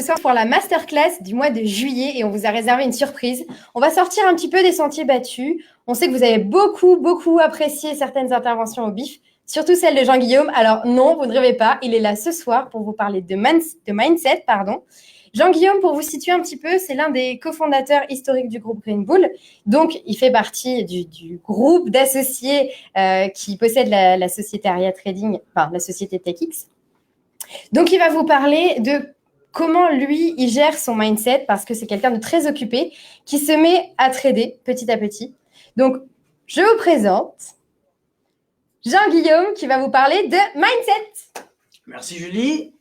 soir pour la masterclass du mois de juillet et on vous a réservé une surprise. On va sortir un petit peu des sentiers battus. On sait que vous avez beaucoup apprécié certaines interventions au BIF, surtout celle de Jean-Guillaume. Alors non, vous ne rêvez pas, il est là ce soir pour vous parler de mindset. Jean-Guillaume, pour vous situer un petit peu, c'est l'un des cofondateurs historiques du groupe Green Bull. Donc, il fait partie du groupe d'associés qui possède la société Aria Trading, enfin la société TechX. Donc, il va vous parler de comment lui, il gère son mindset parce que c'est quelqu'un de très occupé qui se met à trader petit à petit. Donc, je vous présente Jean-Guillaume qui va vous parler de mindset. Merci Julie.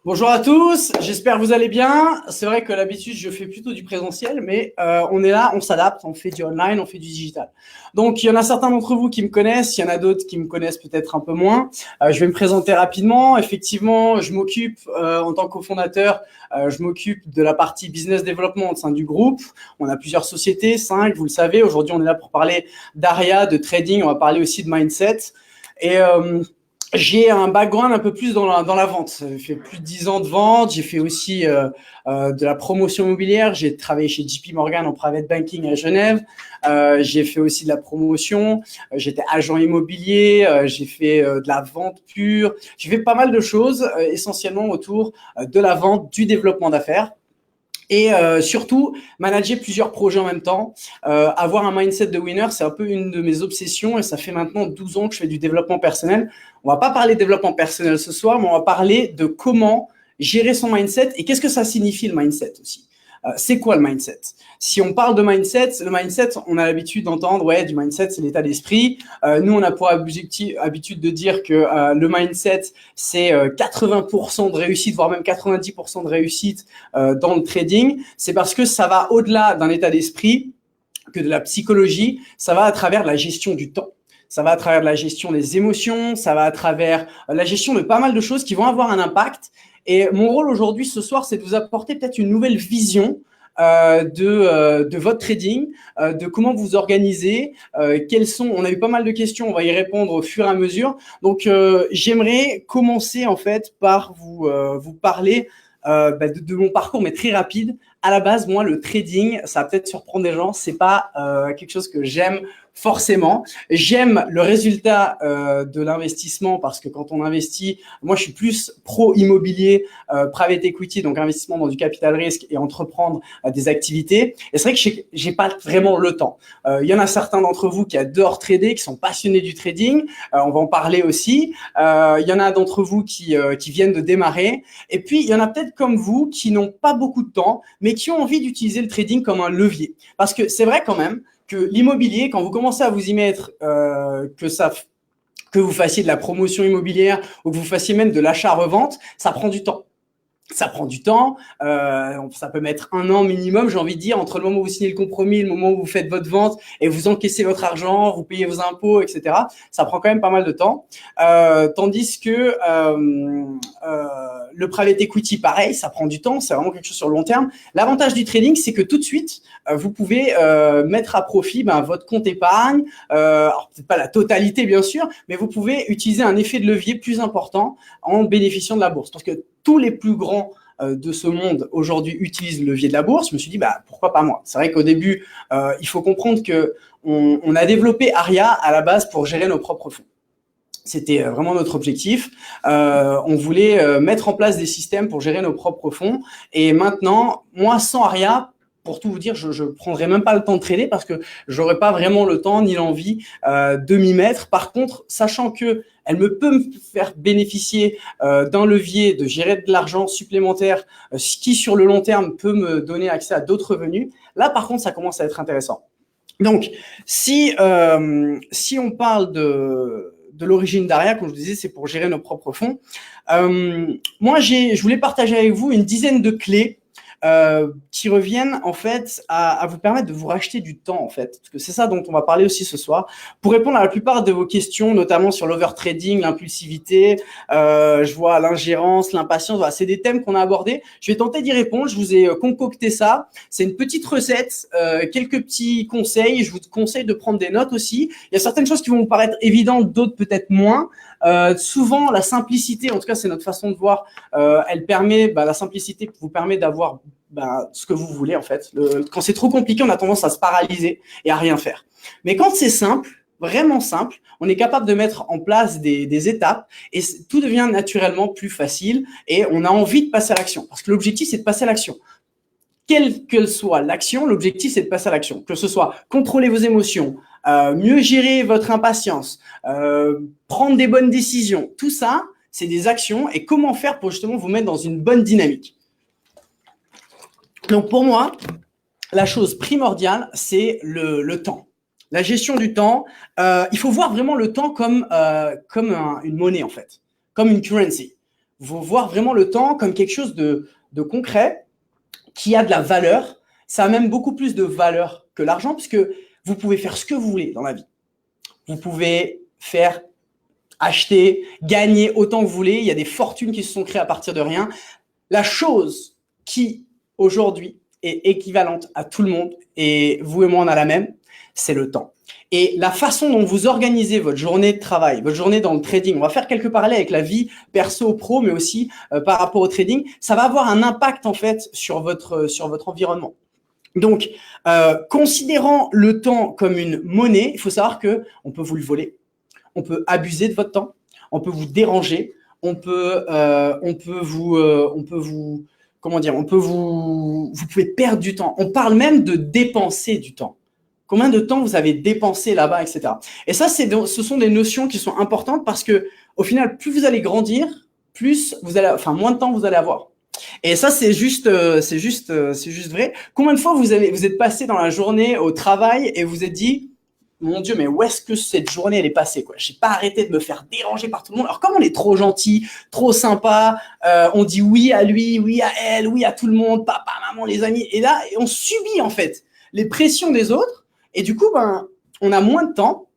Bonjour à tous, j'espère que vous allez bien. C'est vrai que l'habitude, je fais plutôt du présentiel, mais on est là, on s'adapte, on fait du online, on fait du digital. Donc, il y en a certains d'entre vous qui me connaissent, il y en a d'autres qui me connaissent peut-être un peu moins. Je vais me présenter rapidement. Effectivement, je m'occupe, en tant que cofondateur, je m'occupe de la partie business développement au sein du groupe. On a plusieurs sociétés, 5, vous le savez. Aujourd'hui, on est là pour parler d'Aria, de trading, on va parler aussi de mindset. Et j'ai un background un peu plus dans la vente. J'ai fait plus de 10 ans de vente. J'ai fait aussi de la promotion immobilière. J'ai travaillé chez JP Morgan en private banking à Genève. J'ai fait aussi de la promotion. J'étais agent immobilier. J'ai fait de la vente pure. J'ai fait pas mal de choses, essentiellement autour de la vente, du développement d'affaires. Et surtout, manager plusieurs projets en même temps. Avoir un mindset de winner, c'est un peu une de mes obsessions et ça fait maintenant 12 ans que je fais du développement personnel. On va pas parler de développement personnel ce soir, mais on va parler de comment gérer son mindset et qu'est-ce que ça signifie le mindset aussi. C'est quoi le mindset? Si on parle de mindset, le mindset, on a l'habitude d'entendre, ouais, du mindset, c'est l'état d'esprit. Nous, on a pour habitude de dire que le mindset, c'est 80% de réussite, voire même 90% de réussite dans le trading. C'est parce que ça va au-delà d'un état d'esprit que de la psychologie. Ça va à travers la gestion du temps. Ça va à travers la gestion des émotions. Ça va à travers la gestion de pas mal de choses qui vont avoir un impact. Et mon rôle aujourd'hui, ce soir, c'est de vous apporter peut-être une nouvelle vision de votre trading, de comment vous organisez, quels sont. On a eu pas mal de questions, on va y répondre au fur et à mesure. Donc, j'aimerais commencer en fait par vous parler de mon parcours, mais très rapide. À la base, moi, le trading, ça va peut-être surprendre des gens, c'est pas quelque chose que j'aime forcément. J'aime le résultat de l'investissement parce que quand on investit, moi, je suis plus pro immobilier, private equity, donc investissement dans du capital risque et entreprendre des activités. Et c'est vrai que j'ai pas vraiment le temps. Il y en a certains d'entre vous qui adorent trader, qui sont passionnés du trading. On va en parler aussi. Il y en a d'entre vous qui viennent de démarrer. Et puis, il y en a peut-être comme vous qui n'ont pas beaucoup de temps, mais qui ont envie d'utiliser le trading comme un levier. Parce que c'est vrai quand même que l'immobilier, quand vous commencez à vous y mettre, que vous fassiez de la promotion immobilière ou que vous fassiez même de l'achat-revente, ça prend du temps. Ça prend du temps, ça peut mettre 1 an minimum, j'ai envie de dire, entre le moment où vous signez le compromis, le moment où vous faites votre vente et vous encaissez votre argent, vous payez vos impôts, etc. Ça prend quand même pas mal de temps. Tandis que le private equity, pareil, ça prend du temps, c'est vraiment quelque chose sur le long terme. L'avantage du trading, c'est que tout de suite, vous pouvez mettre à profit votre compte épargne, alors peut-être pas la totalité bien sûr, mais vous pouvez utiliser un effet de levier plus important en bénéficiant de la bourse. Parce que tous les plus grands de ce monde aujourd'hui utilisent le levier de la bourse. Je me suis dit, pourquoi pas moi? C'est vrai qu'au début, il faut comprendre que on a développé Aria à la base pour gérer nos propres fonds. C'était vraiment notre objectif. On voulait mettre en place des systèmes pour gérer nos propres fonds. Et maintenant, moi, sans Aria, pour tout vous dire, je prendrai même pas le temps de trader parce que j'aurais pas vraiment le temps ni l'envie de m'y mettre. Par contre, sachant que elle peut me faire bénéficier d'un levier de gérer de l'argent supplémentaire, ce qui sur le long terme peut me donner accès à d'autres revenus. Là, par contre, ça commence à être intéressant. Donc, si on parle de l'origine d'Aria, comme je vous disais, c'est pour gérer nos propres fonds. Moi, je voulais partager avec vous une dizaine de clés qui reviennent en fait à vous permettre de vous racheter du temps en fait, parce que c'est ça dont on va parler aussi ce soir, pour répondre à la plupart de vos questions, notamment sur l'overtrading, l'impulsivité, je vois l'ingérence, l'impatience. Voilà, c'est des thèmes qu'on a abordés. Je vais tenter d'y répondre. Je vous ai concocté ça. C'est une petite recette, quelques petits conseils. Je vous conseille de prendre des notes aussi. Il y a certaines choses qui vont vous paraître évidentes, d'autres peut-être moins. Souvent, la simplicité, en tout cas, c'est notre façon de voir. Elle permet, la simplicité vous permet d'avoir ce que vous voulez en fait. Quand c'est trop compliqué, on a tendance à se paralyser et à rien faire. Mais quand c'est simple, vraiment simple, on est capable de mettre en place des étapes et tout devient naturellement plus facile et on a envie de passer à l'action. Parce que l'objectif, c'est de passer à l'action. Quelle que soit l'action, l'objectif, c'est de passer à l'action. Que ce soit contrôler vos émotions, mieux gérer votre impatience, prendre des bonnes décisions. Tout ça, c'est des actions et comment faire pour justement vous mettre dans une bonne dynamique. Donc, pour moi, la chose primordiale, c'est le temps. La gestion du temps, il faut voir vraiment le temps comme une monnaie, en fait, comme une currency. Il faut voir vraiment le temps comme quelque chose de concret, qui a de la valeur. Ça a même beaucoup plus de valeur que l'argent, puisque vous pouvez faire ce que vous voulez dans la vie. Vous pouvez faire, acheter, gagner autant que vous voulez. Il y a des fortunes qui se sont créées à partir de rien. La chose qui, aujourd'hui, est équivalente à tout le monde, et vous et moi, on a la même, c'est le temps. Et la façon dont vous organisez votre journée de travail, votre journée dans le trading, on va faire quelques parallèles avec la vie perso-pro, mais aussi par rapport au trading, ça va avoir un impact en fait sur votre environnement. Donc, considérant le temps comme une monnaie, il faut savoir que on peut vous le voler, on peut abuser de votre temps, on peut vous déranger, vous pouvez perdre du temps. On parle même de dépenser du temps. Combien de temps vous avez dépensé là-bas, etc. Et ça, ce sont des notions qui sont importantes parce que, au final, plus vous allez grandir, moins de temps vous allez avoir. Et ça, c'est juste vrai. Combien de fois vous êtes passé dans la journée au travail et vous vous êtes dit, mon Dieu, mais où est-ce que cette journée elle est passée quoi? J'ai pas arrêté de me faire déranger par tout le monde. Alors comme on est trop gentil, trop sympa, on dit oui à lui, oui à elle, oui à tout le monde, papa, maman, les amis. Et là, on subit en fait les pressions des autres. Et du coup, on a moins de temps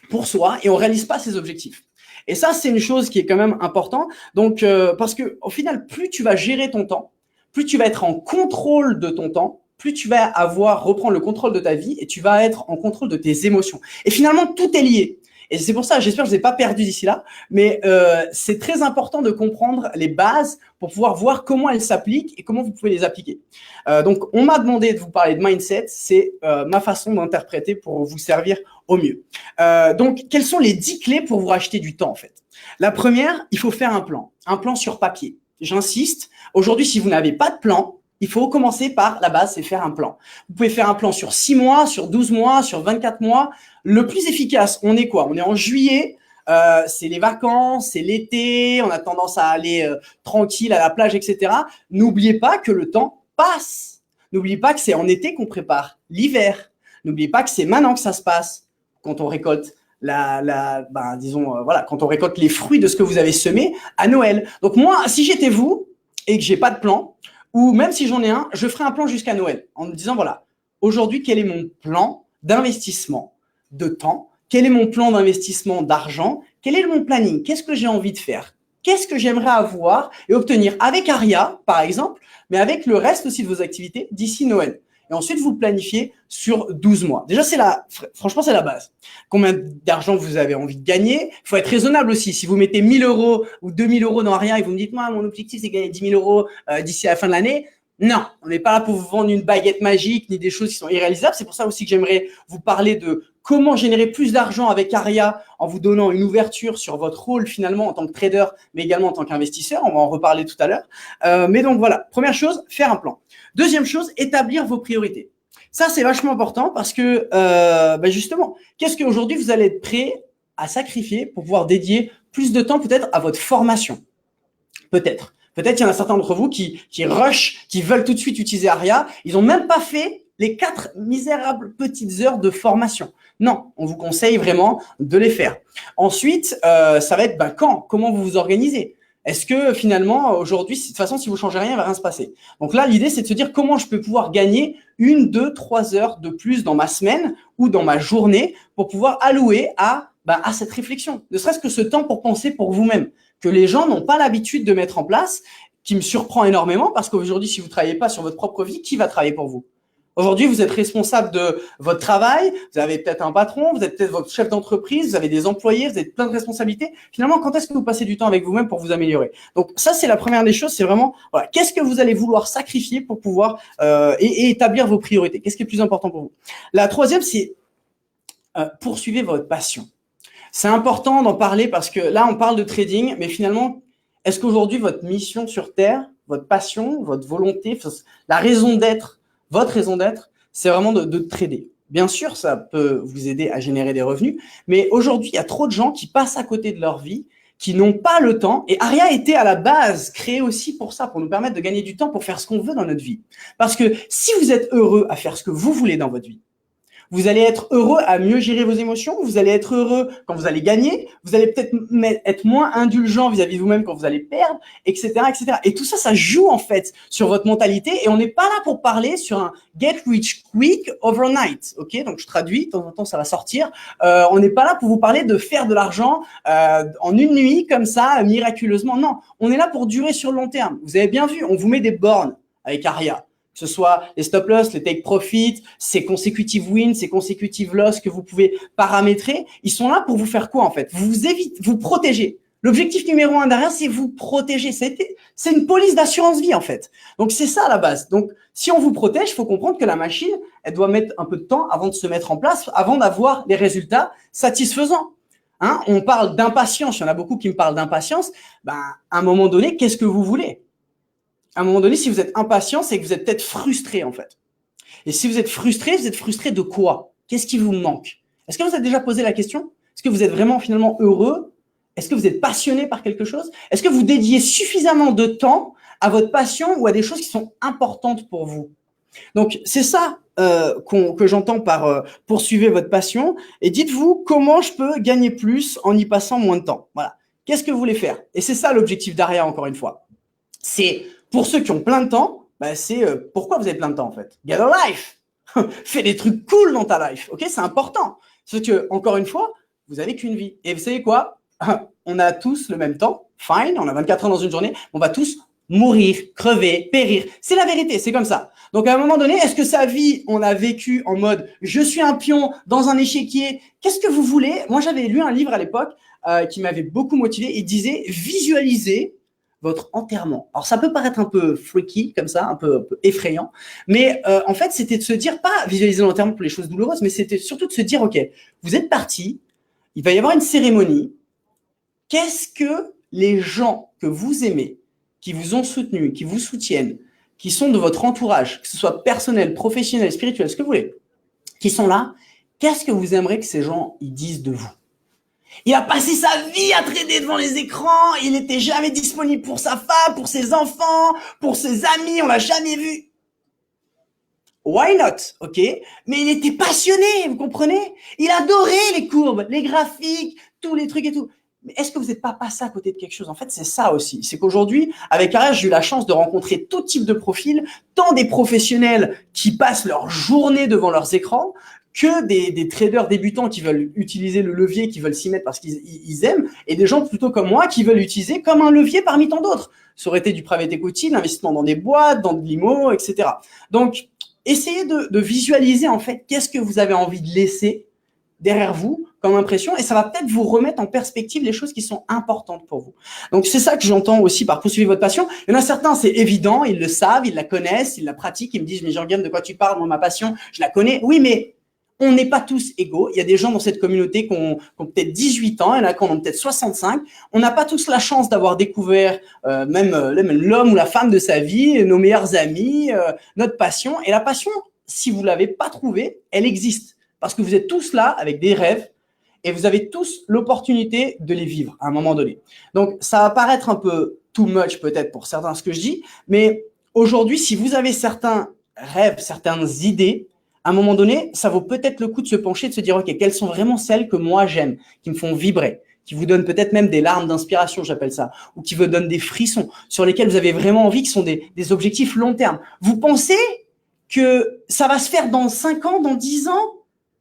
pour soi et on réalise pas ses objectifs. Et ça, c'est une chose qui est quand même importante. Donc, parce que au final, plus tu vas gérer ton temps, plus tu vas être en contrôle de ton temps, plus tu vas reprendre le contrôle de ta vie et tu vas être en contrôle de tes émotions. Et finalement, tout est lié. Et c'est pour ça, j'espère que je ne vous ai pas perdu d'ici là, mais c'est très important de comprendre les bases pour pouvoir voir comment elles s'appliquent et comment vous pouvez les appliquer. Donc, on m'a demandé de vous parler de mindset. C'est ma façon d'interpréter pour vous servir au mieux. Donc, quelles sont les 10 clés pour vous racheter du temps, en fait? La première, il faut faire un plan sur papier. J'insiste, aujourd'hui, si vous n'avez pas de plan, il faut commencer par la base, c'est faire un plan. Vous pouvez faire un plan sur 6 mois, sur 12 mois, sur 24 mois. Le plus efficace, on est quoi? On est en juillet, c'est les vacances, c'est l'été, on a tendance à aller tranquille à la plage, etc. N'oubliez pas que le temps passe. N'oubliez pas que c'est en été qu'on prépare l'hiver. N'oubliez pas que c'est maintenant que ça se passe quand on récolte quand on récolte les fruits de ce que vous avez semé à Noël. Donc moi, si j'étais vous et que j'ai pas de plan, ou même si j'en ai un, je ferai un plan jusqu'à Noël en me disant, voilà, aujourd'hui, quel est mon plan d'investissement de temps? Quel est mon plan d'investissement d'argent? Quel est mon planning? Qu'est-ce que j'ai envie de faire? Qu'est-ce que j'aimerais avoir et obtenir avec Aria, par exemple, mais avec le reste aussi de vos activités d'ici Noël? Et ensuite, vous planifiez sur 12 mois. Déjà, franchement, c'est la base. Combien d'argent vous avez envie de gagner? Il faut être raisonnable aussi. Si vous mettez 1 000 euros ou 2 000 euros dans Aria et vous me dites, moi, mon objectif, c'est gagner 10 000 euros d'ici à la fin de l'année. Non, on n'est pas là pour vous vendre une baguette magique ni des choses qui sont irréalisables. C'est pour ça aussi que j'aimerais vous parler de comment générer plus d'argent avec Aria en vous donnant une ouverture sur votre rôle finalement en tant que trader, mais également en tant qu'investisseur. On va en reparler tout à l'heure. Mais donc voilà, première chose, faire un plan. Deuxième chose, établir vos priorités. Ça, c'est vachement important parce que justement, qu'est-ce qu'aujourd'hui vous allez être prêt à sacrifier pour pouvoir dédier plus de temps peut-être à votre formation? Peut-être il y en a certains d'entre vous qui rushent, qui veulent tout de suite utiliser Aria. Ils n'ont même pas fait les 4 misérables petites heures de formation. Non, on vous conseille vraiment de les faire. Ensuite, ça va être comment vous vous organisez. Est-ce que finalement, aujourd'hui, de toute façon, si vous changez rien, il va rien se passer. Donc là, l'idée, c'est de se dire comment je peux pouvoir gagner 1, 2, 3 heures de plus dans ma semaine ou dans ma journée pour pouvoir allouer à cette réflexion. Ne serait-ce que ce temps pour penser pour vous-même, que les gens n'ont pas l'habitude de mettre en place, qui me surprend énormément parce qu'aujourd'hui, si vous ne travaillez pas sur votre propre vie, qui va travailler pour vous? Aujourd'hui, vous êtes responsable de votre travail, vous avez peut-être un patron, vous êtes peut-être votre chef d'entreprise, vous avez des employés, vous avez plein de responsabilités. Finalement, quand est-ce que vous passez du temps avec vous-même pour vous améliorer? Donc ça, c'est la première des choses, c'est vraiment, voilà, qu'est-ce que vous allez vouloir sacrifier pour pouvoir et établir vos priorités? Qu'est-ce qui est le plus important pour vous? La troisième, c'est poursuivez votre passion. C'est important d'en parler parce que là, on parle de trading, mais finalement, est-ce qu'aujourd'hui, votre mission sur Terre, votre passion, votre volonté, la raison d'être, votre raison d'être, c'est vraiment de trader. Bien sûr, ça peut vous aider à générer des revenus, mais aujourd'hui, il y a trop de gens qui passent à côté de leur vie, qui n'ont pas le temps. Et Aria était à la base créé aussi pour ça, pour nous permettre de gagner du temps pour faire ce qu'on veut dans notre vie. Parce que si vous êtes heureux à faire ce que vous voulez dans votre vie, vous allez être heureux à mieux gérer vos émotions, vous allez être heureux quand vous allez gagner, vous allez peut-être être moins indulgent vis-à-vis de vous-même quand vous allez perdre, etc., etc. Et tout ça, ça joue en fait sur votre mentalité et on n'est pas là pour parler sur un get rich quick overnight, ok? Donc je traduis, de temps en temps ça va sortir. On n'est pas là pour vous parler de faire de l'argent en une nuit comme ça, miraculeusement. Non, on est là pour durer sur le long terme. Vous avez bien vu, on vous met des bornes avec Aria. Que ce soit les stop loss, les take profit, ces consecutive wins, ces consecutive loss que vous pouvez paramétrer, ils sont là pour vous faire quoi en fait? Vous évitez, vous protéger. L'objectif numéro 1 derrière, c'est vous protéger. C'est une police d'assurance vie en fait. Donc c'est ça à la base. Donc si on vous protège, il faut comprendre que la machine, elle doit mettre un peu de temps avant de se mettre en place, avant d'avoir des résultats satisfaisants. Hein, on parle d'impatience. Il y en a beaucoup qui me parlent d'impatience. À un moment donné, qu'est-ce que vous voulez? À un moment donné, si vous êtes impatient, c'est que vous êtes peut-être frustré, en fait. Et si vous êtes frustré de quoi? Qu'est-ce qui vous manque? Est-ce que vous avez déjà posé la question? Est-ce que vous êtes vraiment finalement heureux? Est-ce que vous êtes passionné par quelque chose? Est-ce que vous dédiez suffisamment de temps à votre passion ou à des choses qui sont importantes pour vous? Donc, c'est ça que j'entends par poursuivez votre passion. Et dites-vous comment je peux gagner plus en y passant moins de temps. Voilà. Qu'est-ce que vous voulez faire? Et c'est ça l'objectif d'Aria, encore une fois. C'est pour ceux qui ont plein de temps, c'est pourquoi vous avez plein de temps en fait. Get a life. Fais des trucs cool dans ta life, ok? C'est important. Parce que, encore une fois, vous avez qu'une vie. Et vous savez quoi? On a tous le même temps. Fine, on a 24 ans dans une journée. On va tous mourir, crever, périr. C'est la vérité, c'est comme ça. Donc, à un moment donné, est-ce que sa vie, on a vécu en mode je suis un pion dans un échiquier? Qu'est-ce que vous voulez? Moi, j'avais lu un livre à l'époque qui m'avait beaucoup motivé. Il disait visualiser votre enterrement. Alors, ça peut paraître un peu freaky, comme ça, un peu effrayant, mais en fait, c'était de se dire, pas visualiser l'enterrement pour les choses douloureuses, mais c'était surtout de se dire, ok, vous êtes parti, il va y avoir une cérémonie, qu'est-ce que les gens que vous aimez, qui vous ont soutenu, qui vous soutiennent, qui sont de votre entourage, que ce soit personnel, professionnel, spirituel, ce que vous voulez, qui sont là, qu'est-ce que vous aimeriez que ces gens ils disent de vous? Il a passé sa vie à trader devant les écrans, il n'était jamais disponible pour sa femme, pour ses enfants, pour ses amis, on l'a jamais vu. Why not, ok? Mais il était passionné, vous comprenez? Il adorait les courbes, les graphiques, tous les trucs et tout. Mais est-ce que vous n'êtes pas passé à côté de quelque chose? En fait, c'est ça aussi. C'est qu'aujourd'hui, avec Aria, j'ai eu la chance de rencontrer tout type de profils, tant des professionnels qui passent leur journée devant leurs écrans, que des traders débutants qui veulent utiliser le levier, qui veulent s'y mettre parce qu'ils aiment, et des gens plutôt comme moi qui veulent l'utiliser comme un levier parmi tant d'autres. Ça aurait été du private equity, l'investissement dans des boîtes, dans de l'IMO, etc. Donc, essayez de visualiser en fait qu'est-ce que vous avez envie de laisser derrière vous comme impression, et ça va peut-être vous remettre en perspective les choses qui sont importantes pour vous. Donc, c'est ça que j'entends aussi par poursuivre votre passion. Il y en a certains, c'est évident, ils le savent, ils la connaissent, ils la pratiquent, ils me disent, mais Jean-Guillaume, de quoi tu parles? Moi, ma passion, je la connais. Oui, mais on n'est pas tous égaux. Il y a des gens dans cette communauté qui ont peut-être 18 ans, il y en a qui en ont peut-être 65. On n'a pas tous la chance d'avoir découvert même l'homme ou la femme de sa vie, nos meilleurs amis, notre passion. Et la passion, si vous ne l'avez pas trouvée, elle existe. Parce que vous êtes tous là avec des rêves et vous avez tous l'opportunité de les vivre à un moment donné. Donc, ça va paraître un peu too much peut-être pour certains ce que je dis, mais aujourd'hui, si vous avez certains rêves, certaines idées, à un moment donné, ça vaut peut-être le coup de se pencher, de se dire, OK, quelles sont vraiment celles que moi j'aime, qui me font vibrer, qui vous donnent peut-être même des larmes d'inspiration, j'appelle ça, ou qui vous donnent des frissons, sur lesquels vous avez vraiment envie, qui sont des objectifs long terme. Vous pensez que ça va se faire dans 5 ans, dans 10 ans,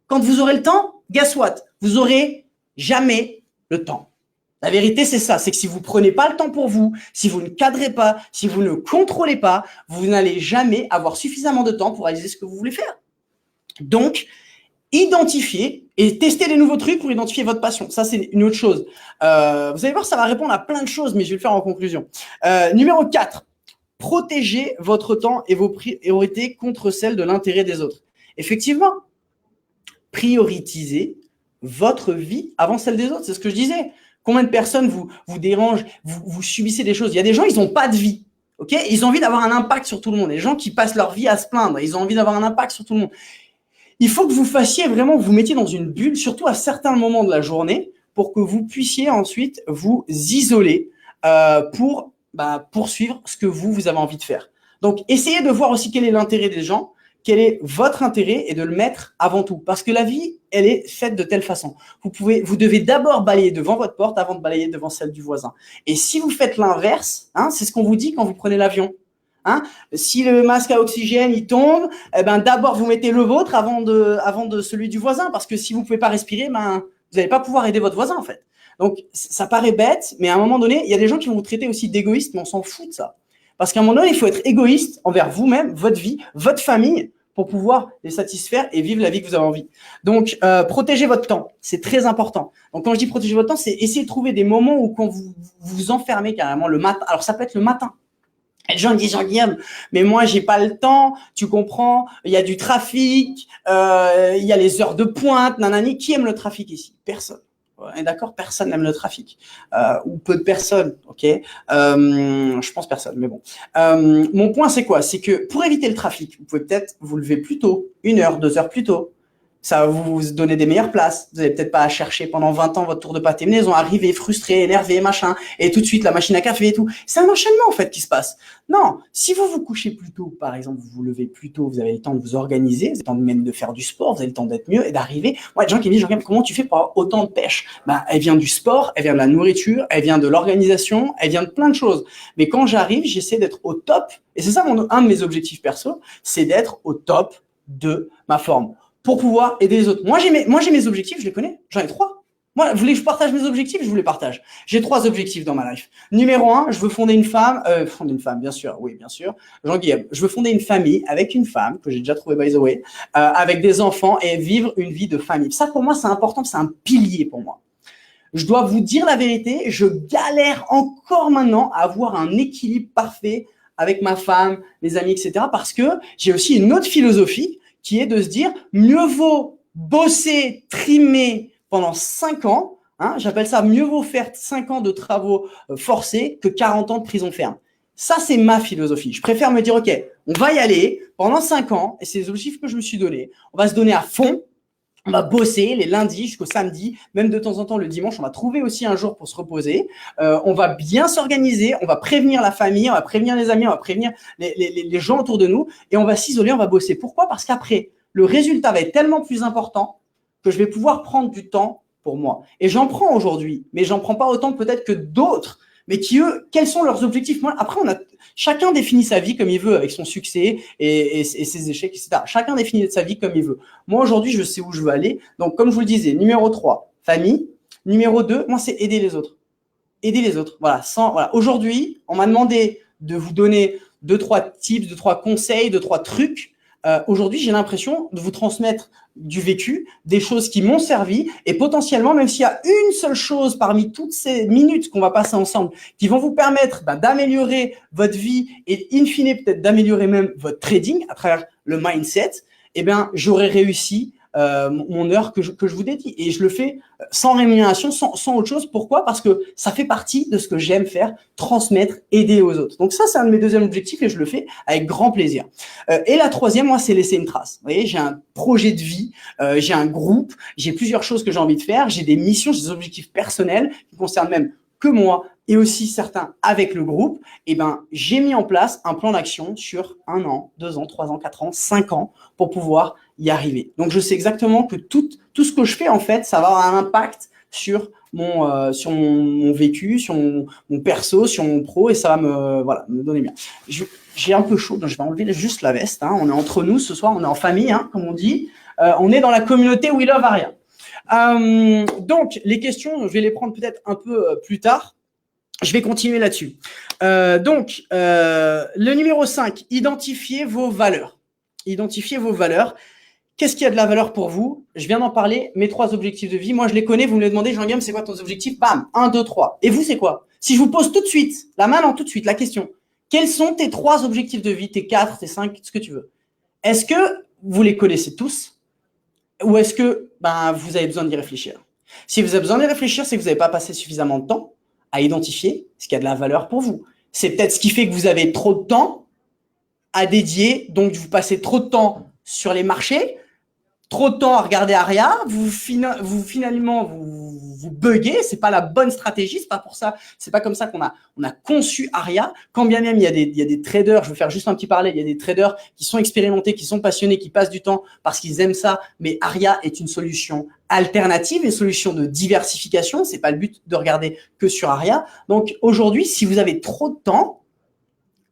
quand vous aurez le temps? Guess what? Vous aurez jamais le temps. La vérité, c'est ça, c'est que si vous prenez pas le temps pour vous, si vous ne cadrez pas, si vous ne contrôlez pas, vous n'allez jamais avoir suffisamment de temps pour réaliser ce que vous voulez faire. Donc, identifiez et testez des nouveaux trucs pour identifier votre passion. Ça, c'est une autre chose. Vous allez voir, ça va répondre à plein de choses, mais je vais le faire en conclusion. Numéro 4, protégez votre temps et vos priorités contre celles de l'intérêt des autres. Effectivement, prioritisez votre vie avant celle des autres. C'est ce que je disais. Combien de personnes vous dérangent, vous subissez des choses? Il y a des gens, ils n'ont pas de vie. Okay, ils ont envie d'avoir un impact sur tout le monde. Les gens qui passent leur vie à se plaindre, ils ont envie d'avoir un impact sur tout le monde. Il faut que vous fassiez vraiment, vous mettiez dans une bulle, surtout à certains moments de la journée, pour que vous puissiez ensuite vous isoler pour poursuivre ce que vous avez envie de faire. Donc, essayez de voir aussi quel est l'intérêt des gens, quel est votre intérêt et de le mettre avant tout. Parce que la vie, elle est faite de telle façon. Vous devez d'abord balayer devant votre porte avant de balayer devant celle du voisin. Et si vous faites l'inverse, c'est ce qu'on vous dit quand vous prenez l'avion. Si le masque à oxygène il tombe, d'abord vous mettez le vôtre avant de celui du voisin, parce que si vous pouvez pas respirer, vous n'allez pas pouvoir aider votre voisin en fait. Donc ça paraît bête, mais à un moment donné, il y a des gens qui vont vous traiter aussi d'égoïste, mais on s'en fout de ça. Parce qu'à un moment donné, il faut être égoïste envers vous-même, votre vie, votre famille, pour pouvoir les satisfaire et vivre la vie que vous avez envie. Donc, protégez votre temps, c'est très important. Donc, quand je dis protéger votre temps, c'est essayer de trouver des moments où quand vous vous enfermez carrément le matin. Alors, ça peut être le matin. Les gens disent, Jean-Guillaume, mais moi, j'ai pas le temps, tu comprends, il y a du trafic, il y a les heures de pointe, nanani. Qui aime le trafic ici? Personne. D'accord, personne n'aime le trafic, ou peu de personnes, ok. Je pense personne, mais bon. Mon point, c'est quoi? C'est que pour éviter le trafic, vous pouvez peut-être vous lever plus tôt, 1 heure, 2 heures plus tôt. Ça va vous donner des meilleures places. Vous n'allez peut-être pas à chercher pendant 20 ans votre tour de pâté maison, arriver frustré, énervé, machin, et tout de suite la machine à café et tout. C'est un enchaînement en fait qui se passe. Non, si vous vous couchez plus tôt, par exemple, vous vous levez plus tôt, vous avez le temps de vous organiser, vous avez le temps même de faire du sport, vous avez le temps d'être mieux et d'arriver. Moi, il y a des gens qui me disent, comment tu fais pour avoir autant de pêche? Elle vient du sport, elle vient de la nourriture, elle vient de l'organisation, elle vient de plein de choses. Mais quand j'arrive, j'essaie d'être au top. Et c'est ça un de mes objectifs perso, c'est d'être au top de ma forme, pour pouvoir aider les autres. Moi, j'ai mes objectifs, je les connais. J'en ai 3. Moi, vous voulez que je partage mes objectifs? Je vous les partage. J'ai 3 objectifs dans ma life. Numéro 1, je veux fonder une femme, bien sûr, oui, bien sûr. Jean-Guillaume, je veux fonder une famille avec une femme, que j'ai déjà trouvée by the way, avec des enfants et vivre une vie de famille. Ça, pour moi, c'est important, c'est un pilier pour moi. Je dois vous dire la vérité, je galère encore maintenant à avoir un équilibre parfait avec ma femme, mes amis, etc. Parce que j'ai aussi une autre philosophie qui est de se dire, mieux vaut bosser, trimer pendant 5 ans, j'appelle ça mieux vaut faire 5 ans de travaux forcés que 40 ans de prison ferme. Ça, c'est ma philosophie. Je préfère me dire, OK, on va y aller pendant 5 ans, et c'est les objectifs que je me suis donné. On va se donner à fond, on va bosser les lundis jusqu'au samedi, même de temps en temps le dimanche, on va trouver aussi un jour pour se reposer. On va bien s'organiser, on va prévenir la famille, on va prévenir les amis, on va prévenir les gens autour de nous et on va s'isoler, on va bosser. Pourquoi? Parce qu'après, le résultat va être tellement plus important que je vais pouvoir prendre du temps pour moi. Et j'en prends aujourd'hui, mais j'en prends pas autant peut-être que d'autres, mais qui eux, quels sont leurs objectifs? Moi, après, chacun définit sa vie comme il veut avec son succès et ses échecs, etc. Chacun définit sa vie comme il veut. Moi, aujourd'hui, je sais où je veux aller. Donc, comme je vous le disais, numéro 3, famille. Numéro 2, moi, c'est aider les autres. Aider les autres. Voilà. Aujourd'hui, on m'a demandé de vous donner 2-3 tips, 2-3 conseils, 2-3 trucs. Aujourd'hui, j'ai l'impression de vous transmettre du vécu, des choses qui m'ont servi et potentiellement, même s'il y a une seule chose parmi toutes ces minutes qu'on va passer ensemble qui vont vous permettre d'améliorer votre vie et in fine peut-être d'améliorer même votre trading à travers le mindset, j'aurais réussi mon heure que je vous dédie. Et je le fais sans rémunération, sans autre chose. Pourquoi? Parce que ça fait partie de ce que j'aime faire, transmettre, aider aux autres. Donc ça, c'est un de mes deuxièmes objectifs et je le fais avec grand plaisir. Et la troisième, moi, c'est laisser une trace. Vous voyez, j'ai un projet de vie, j'ai un groupe, j'ai plusieurs choses que j'ai envie de faire, j'ai des missions, j'ai des objectifs personnels qui concernent même que moi et aussi certains avec le groupe. J'ai mis en place un plan d'action sur 1 an, 2 ans, 3 ans, 4 ans, 5 ans pour pouvoir y arriver. Donc, je sais exactement que tout ce que je fais, en fait, ça va avoir un impact sur mon vécu, sur mon perso, sur mon pro, et ça va me donner bien. J'ai un peu chaud, donc je vais enlever juste la veste. Hein. On est entre nous ce soir, on est en famille, hein, comme on dit. On est dans la communauté We Love Aria. Donc, les questions, je vais les prendre peut-être un peu plus tard. Je vais continuer là-dessus. Le numéro 5, identifiez vos valeurs. Identifiez vos valeurs. Qu'est-ce qui a de la valeur pour vous? Je viens d'en parler, mes 3 objectifs de vie. Moi, je les connais. Vous me les demandez, Jean-Guillaume, c'est quoi ton objectif? Bam, 1, 2, 3. Et vous, c'est quoi? Si je vous pose tout de suite, la main tout de suite, la question. Quels sont tes 3 objectifs de vie, tes 4, tes 5, ce que tu veux? Est-ce que vous les connaissez tous? Ou est-ce que vous avez besoin d'y réfléchir? Si vous avez besoin d'y réfléchir, c'est que vous n'avez pas passé suffisamment de temps à identifier ce qui a de la valeur pour vous. C'est peut-être ce qui fait que vous avez trop de temps à dédier, donc vous passez trop de temps sur les marchés, trop de temps à regarder Aria, vous buguez, c'est pas la bonne stratégie, c'est pas pour ça, c'est pas comme ça qu'on a conçu Aria. Quand bien même il y a des traders, je vais faire juste un petit parallèle, il y a des traders qui sont expérimentés, qui sont passionnés, qui passent du temps parce qu'ils aiment ça, mais Aria est une solution alternative, une solution de diversification, c'est pas le but de regarder que sur Aria. Donc aujourd'hui, si vous avez trop de temps,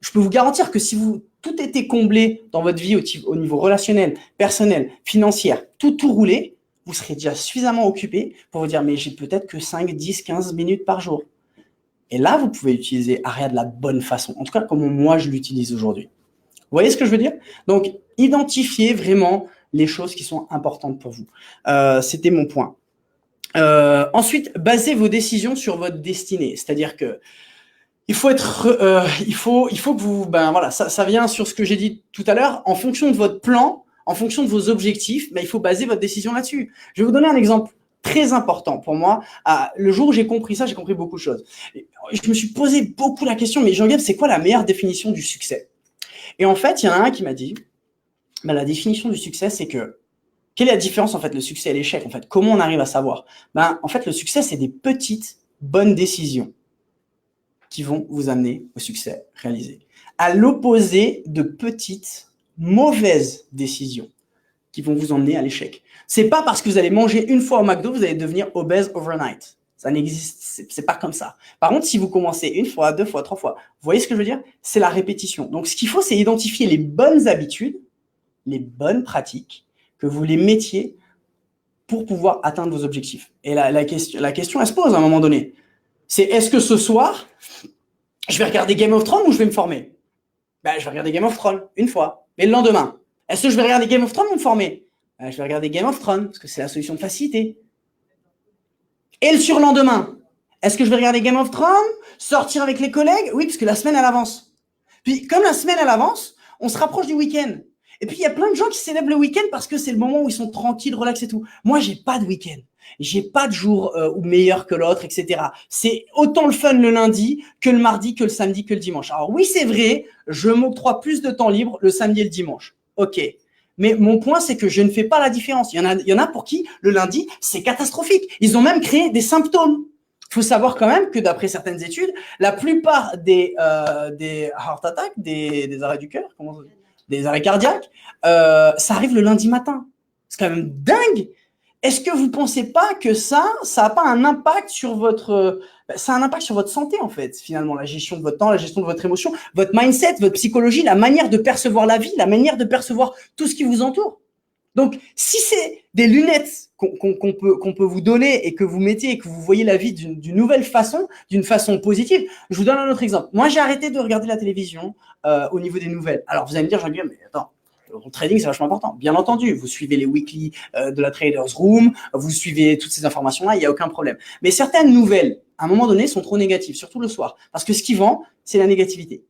je peux vous garantir que si tout était comblé dans votre vie au niveau relationnel, personnel, financier, tout roulé, vous serez déjà suffisamment occupé pour vous dire mais j'ai peut-être que 5, 10, 15 minutes par jour. Et là, vous pouvez utiliser Aria de la bonne façon, en tout cas comme moi je l'utilise aujourd'hui. Vous voyez ce que je veux dire? Donc, identifiez vraiment les choses qui sont importantes pour vous. C'était mon point. Ensuite, basez vos décisions sur votre destinée, c'est-à-dire que il faut que vous, ça vient sur ce que j'ai dit tout à l'heure. En fonction de votre plan, en fonction de vos objectifs, il faut baser votre décision là-dessus. Je vais vous donner un exemple très important pour moi. Le jour où j'ai compris ça, j'ai compris beaucoup de choses. Je me suis posé beaucoup la question, mais Jean-Guillaume, c'est quoi la meilleure définition du succès? Et en fait, il y en a un qui m'a dit, la définition du succès, c'est que quelle est la différence en fait, le succès et l'échec? En fait, comment on arrive à savoir? En fait, le succès, c'est des petites bonnes décisions qui vont vous amener au succès réalisé. À l'opposé de petites, mauvaises décisions qui vont vous emmener à l'échec. C'est pas parce que vous allez manger une fois au McDo, vous allez devenir obèse overnight. Ça n'existe, c'est pas comme ça. Par contre, si vous commencez une fois, 2 fois, 3 fois, vous voyez ce que je veux dire? C'est la répétition. Donc, ce qu'il faut, c'est identifier les bonnes habitudes, les bonnes pratiques, que vous les mettiez pour pouvoir atteindre vos objectifs. Et la question, elle se pose à un moment donné. C'est est-ce que ce soir, je vais regarder Game of Thrones ou je vais me former? Je vais regarder Game of Thrones une fois. Mais le lendemain, est-ce que je vais regarder Game of Thrones ou me former? Je vais regarder Game of Thrones parce que c'est la solution de facilité. Et le surlendemain, est-ce que je vais regarder Game of Thrones, sortir avec les collègues? Oui, parce que la semaine, elle avance. Puis, comme la semaine, elle avance, on se rapproche du week-end. Et puis, il y a plein de gens qui célèbrent le week-end parce que c'est le moment où ils sont tranquilles, relax et tout. Moi, j'ai pas de week-end. J'ai pas de jour meilleur que l'autre, etc. C'est autant le fun le lundi que le mardi, que le samedi, que le dimanche. Alors oui, c'est vrai, je m'octroie plus de temps libre le samedi et le dimanche. Ok. Mais mon point, c'est que je ne fais pas la différence. Il y en a pour qui le lundi, c'est catastrophique. Ils ont même créé des symptômes. Il faut savoir quand même que d'après certaines études, la plupart des heart attacks, des arrêts du cœur, des arrêts cardiaques, ça arrive le lundi matin. C'est quand même dingue. Est-ce que vous pensez pas que ça a pas un impact sur ça a un impact sur votre santé, en fait, finalement, la gestion de votre temps, la gestion de votre émotion, votre mindset, votre psychologie, la manière de percevoir la vie, la manière de percevoir tout ce qui vous entoure. Donc, si c'est des lunettes qu'on peut vous donner et que vous mettez et que vous voyez la vie d'une nouvelle façon, d'une façon positive, je vous donne un autre exemple. Moi, j'ai arrêté de regarder la télévision au niveau des nouvelles. Alors, vous allez me dire, Jean-Guillaume, mais attends, le trading, c'est vachement important. Bien entendu, vous suivez les weekly de la Traders Room, vous suivez toutes ces informations-là, il n'y a aucun problème. Mais certaines nouvelles, à un moment donné, sont trop négatives, surtout le soir. Parce que ce qui vend, c'est la négativité.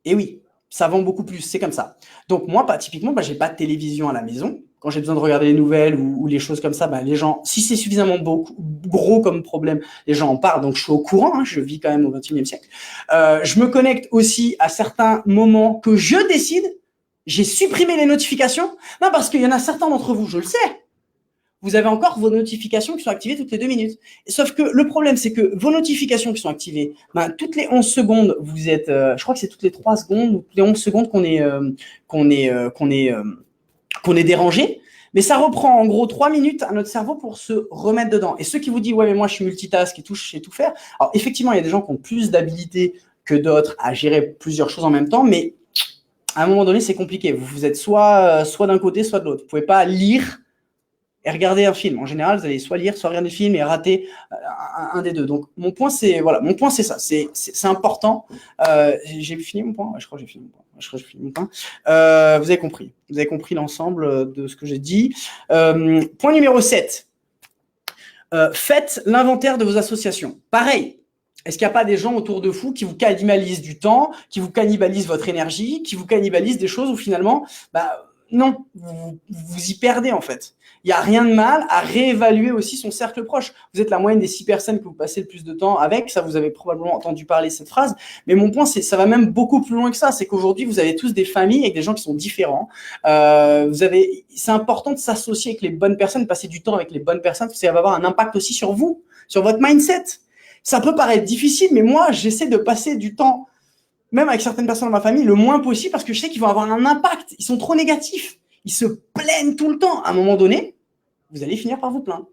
Et oui, ça vend beaucoup plus, c'est comme ça. Donc moi, typiquement, j'ai pas de télévision à la maison. Quand j'ai besoin de regarder les nouvelles ou les choses comme ça, les gens, si c'est suffisamment gros comme problème, les gens en parlent. Donc je suis au courant, hein, je vis quand même au XXIe siècle. Je me connecte aussi à certains moments que je décide. J'ai supprimé les notifications. Non, parce qu'il y en a certains d'entre vous, je le sais. Vous avez encore vos notifications qui sont activées toutes les 2 minutes. Sauf que le problème, c'est que vos notifications qui sont activées, toutes les 11 secondes, vous êtes, je crois que c'est toutes les 3 secondes ou toutes les 11 secondes qu'on est dérangé. Mais ça reprend en gros 3 minutes à notre cerveau pour se remettre dedans. Et ceux qui vous disent, ouais, mais moi, je suis multitask et tout, je sais tout faire. Alors, effectivement, il y a des gens qui ont plus d'habilité que d'autres à gérer plusieurs choses en même temps, mais à un moment donné, c'est compliqué. Vous êtes soit d'un côté, soit de l'autre. Vous pouvez pas lire et regarder un film. En général, vous allez soit lire, soit regarder le film et rater un des deux. Donc, mon point, c'est ça. C'est important. J'ai fini mon point. Ouais, je crois que j'ai fini mon point. Vous avez compris. Vous avez compris l'ensemble de ce que j'ai dit. Point numéro 7. Faites l'inventaire de vos associations. Pareil. Est-ce qu'il n'y a pas des gens autour de vous qui vous cannibalisent du temps, qui vous cannibalisent votre énergie, qui vous cannibalisent des choses où finalement, non, vous y perdez en fait. Il n'y a rien de mal à réévaluer aussi son cercle proche. Vous êtes la moyenne des 6 personnes que vous passez le plus de temps avec. Ça, vous avez probablement entendu parler de cette phrase. Mais mon point, ça va même beaucoup plus loin que ça. C'est qu'aujourd'hui, vous avez tous des familles avec des gens qui sont différents. C'est important de s'associer avec les bonnes personnes, de passer du temps avec les bonnes personnes, parce que ça va avoir un impact aussi sur vous, sur votre mindset. Ça peut paraître difficile, mais moi, j'essaie de passer du temps, même avec certaines personnes dans ma famille, le moins possible, parce que je sais qu'ils vont avoir un impact. Ils sont trop négatifs. Ils se plaignent tout le temps. À un moment donné, vous allez finir par vous plaindre.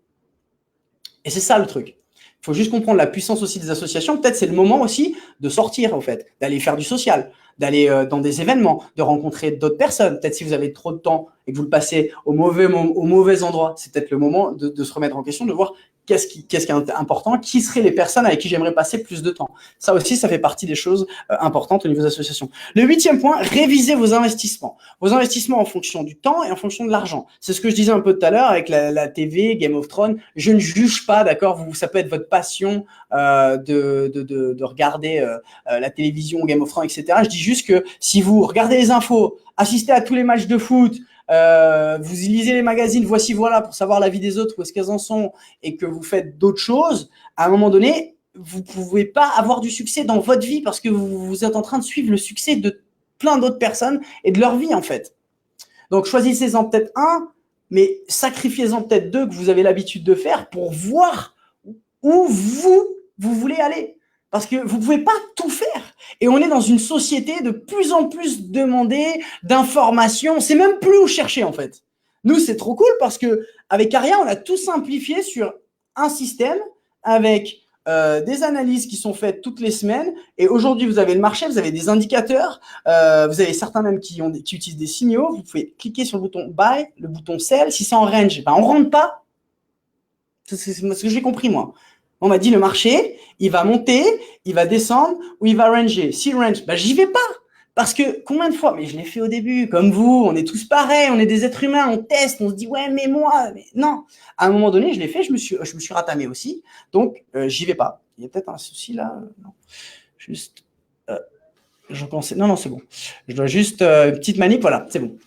Et c'est ça le truc. Il faut juste comprendre la puissance aussi des associations. Peut-être c'est le moment aussi de sortir, en fait, d'aller faire du social, d'aller dans des événements, de rencontrer d'autres personnes. Peut-être si vous avez trop de temps et que vous le passez au mauvais endroit, c'est peut-être le moment de se remettre en question, de voir qu'est-ce qui est important, qui seraient les personnes avec qui j'aimerais passer plus de temps. Ça aussi, ça fait partie des choses importantes au niveau des associations. Le 8e point, révisez vos investissements. Vos investissements en fonction du temps et en fonction de l'argent. C'est ce que je disais un peu tout à l'heure avec la TV, Game of Thrones. Je ne juge pas, d'accord, ça peut être votre passion de regarder la télévision, Game of Thrones, etc. Je dis juste que si vous regardez les infos, assistez à tous les matchs de foot, vous lisez les magazines, voici voilà, pour savoir la vie des autres, où est-ce qu'elles en sont, et que vous faites d'autres choses, à un moment donné, vous pouvez pas avoir du succès dans votre vie parce que vous êtes en train de suivre le succès de plein d'autres personnes et de leur vie, en fait. Donc, choisissez-en peut-être un, mais sacrifiez-en peut-être deux que vous avez l'habitude de faire pour voir où vous voulez aller. Parce que vous pouvez pas tout faire. Et on est dans une société de plus en plus demandée d'informations. On sait même plus où chercher, en fait. Nous, c'est trop cool parce que avec Aria, on a tout simplifié sur un système avec des analyses qui sont faites toutes les semaines. Et aujourd'hui, vous avez le marché, vous avez des indicateurs, vous avez certains même qui utilisent des signaux. Vous pouvez cliquer sur le bouton buy, le bouton sell. Si c'est en range, on rentre pas. C'est ce que j'ai compris, moi. On m'a dit le marché, il va monter, il va descendre ou il va ranger. Si range, j'y vais pas. Parce que combien de fois, mais je l'ai fait au début, comme vous, on est tous pareils, on est des êtres humains, on teste, on se dit ouais mais moi, mais non. À un moment donné, je l'ai fait, je me suis ratamé aussi, donc j'y vais pas. Il y a peut-être un souci là, non. Juste, je pensais, non c'est bon. Je dois juste une petite manip, voilà, c'est bon.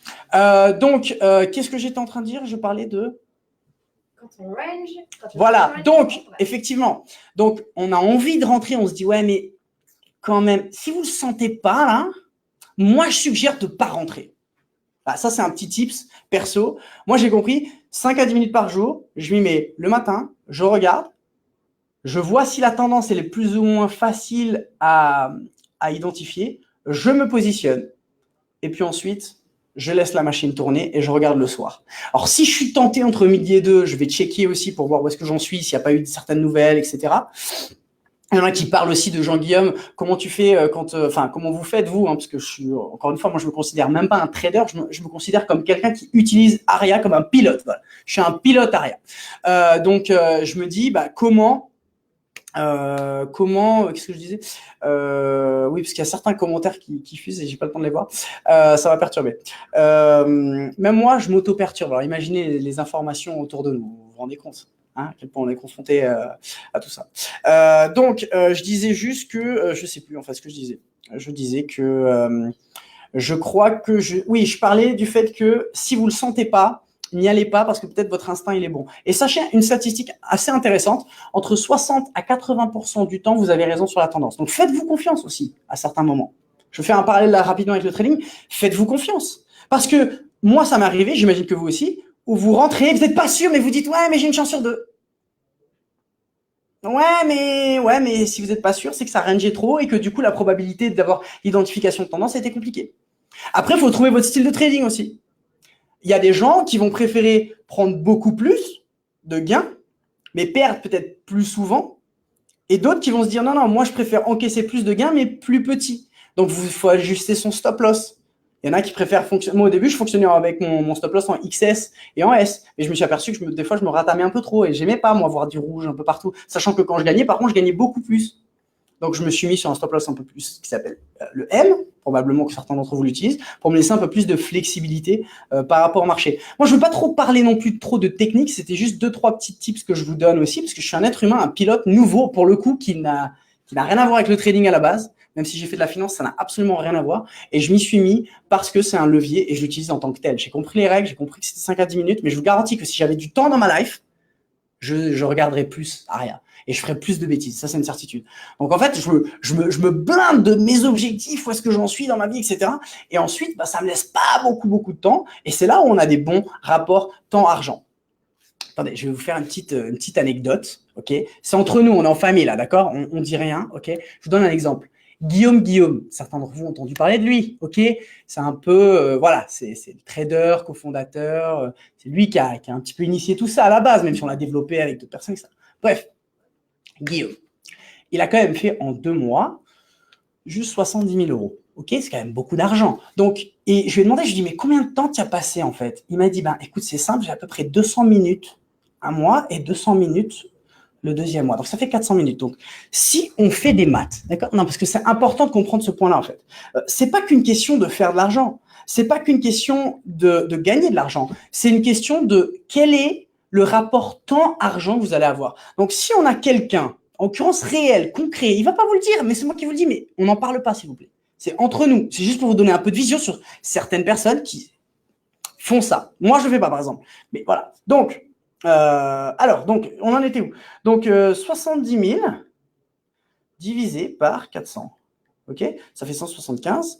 Donc qu'est-ce que j'étais en train de dire? Je parlais de quand on range. Voilà, donc effectivement, donc on a envie de rentrer, on se dit ouais mais quand même, si vous le sentez pas là, moi je suggère de pas rentrer. Ça c'est un petit tips perso. Moi j'ai compris 5 à 10 minutes par jour, je m'y mets le matin, je regarde, je vois si la tendance elle est plus ou moins facile à identifier, je me positionne et puis ensuite je laisse la machine tourner et je regarde le soir. Alors, si je suis tenté entre midi et 2, je vais checker aussi pour voir où est-ce que j'en suis, s'il n'y a pas eu certaines nouvelles, etc. Il y en a qui parlent aussi de Jean-Guillaume. Comment tu fais comment vous faites, vous, parce que je suis, encore une fois, moi, je me considère même pas un trader, je me considère comme quelqu'un qui utilise Aria comme un pilote. Voilà. Je suis un pilote Aria. Donc, je me dis, comment, qu'est-ce que je disais oui, parce qu'il y a certains commentaires qui fusent et j'ai pas le temps de les voir. Ça va perturber. Même moi, je m'auto-perturbe. Alors, imaginez les informations autour de nous. Vous vous rendez compte, à quel point on est confronté à tout ça. Donc, je disais juste que je sais plus en fait ce que je disais. Je disais que je crois que oui, je parlais du fait que si vous le sentez pas, n'y allez pas parce que peut-être votre instinct il est bon. Et sachez une statistique assez intéressante, entre 60 à 80% du temps, vous avez raison sur la tendance. Donc faites-vous confiance aussi à certains moments. Je fais un parallèle là rapidement avec le trading. Faites-vous confiance. Parce que moi, ça m'est arrivé, j'imagine que vous aussi, où vous rentrez, vous n'êtes pas sûr, mais vous dites ouais, mais j'ai une chance sur deux. Ouais, mais si vous n'êtes pas sûr, c'est que ça rangeait trop et que du coup, la probabilité d'avoir l'identification de tendance a été compliquée. Après, il faut trouver votre style de trading aussi. Il y a des gens qui vont préférer prendre beaucoup plus de gains, mais perdre peut-être plus souvent. Et d'autres qui vont se dire, non, moi, je préfère encaisser plus de gains, mais plus petits. Donc, il faut ajuster son stop loss. Il y en a qui préfèrent fonctionner. Moi, au début, je fonctionnais avec mon stop loss en XS et en S. Et je me suis aperçu que des fois, je me ratamais un peu trop. Et j'aimais pas, moi, voir du rouge un peu partout. Sachant que quand je gagnais, par contre, je gagnais beaucoup plus. Donc, je me suis mis sur un stop loss un peu plus qui s'appelle le M. Probablement que certains d'entre vous l'utilisent. Pour me laisser un peu plus de flexibilité par rapport au marché. Moi, je veux pas trop parler non plus trop de technique. C'était juste 2-3 petits tips que je vous donne aussi. Parce que je suis un être humain, un pilote nouveau, pour le coup, qui n'a rien à voir avec le trading à la base. Même si j'ai fait de la finance, ça n'a absolument rien à voir. Et je m'y suis mis parce que c'est un levier et je l'utilise en tant que tel. J'ai compris les règles, j'ai compris que c'était 5 à 10 minutes, mais je vous garantis que si j'avais du temps dans ma life, je regarderais plus Aria et je ferais plus de bêtises. Ça, c'est une certitude. Donc, en fait, je me blinde de mes objectifs, où est-ce que j'en suis dans ma vie, etc. Et ensuite, ça me laisse pas beaucoup de temps. Et c'est là où on a des bons rapports temps-argent. Attendez, je vais vous faire une petite anecdote, ok? C'est entre nous, on est en famille là, d'accord? On dit rien, ok? Je vous donne un exemple. Guillaume, certains d'entre vous ont entendu parler de lui, ok? C'est un peu, voilà, c'est le trader, cofondateur, c'est lui qui a un petit peu initié tout ça à la base, même si on l'a développé avec d'autres personnes, etc. Bref, Guillaume, il a quand même fait en 2 mois juste 70 000 euros. Ok, c'est quand même beaucoup d'argent. Donc, et je lui ai demandé, je lui ai dit, mais combien de temps tu as passé en fait? Il m'a dit, écoute, c'est simple, j'ai à peu près 200 minutes un mois et 200 minutes le deuxième mois. Donc, ça fait 400 minutes. Donc, si on fait des maths, d'accord? Non, parce que c'est important de comprendre ce point-là, en fait. C'est pas qu'une question de faire de l'argent. C'est pas qu'une question de gagner de l'argent. C'est une question de quel est le rapport temps-argent que vous allez avoir. Donc, si on a quelqu'un, en l'occurrence réel, concret, il va pas vous le dire, mais c'est moi qui vous le dis, mais on n'en parle pas, s'il vous plaît. C'est entre nous. C'est juste pour vous donner un peu de vision sur certaines personnes qui font ça. Moi, je le fais pas, par exemple. Mais voilà. Donc, donc, on en était où? Donc, 70 000 divisé par 400. OK? Ça fait 175.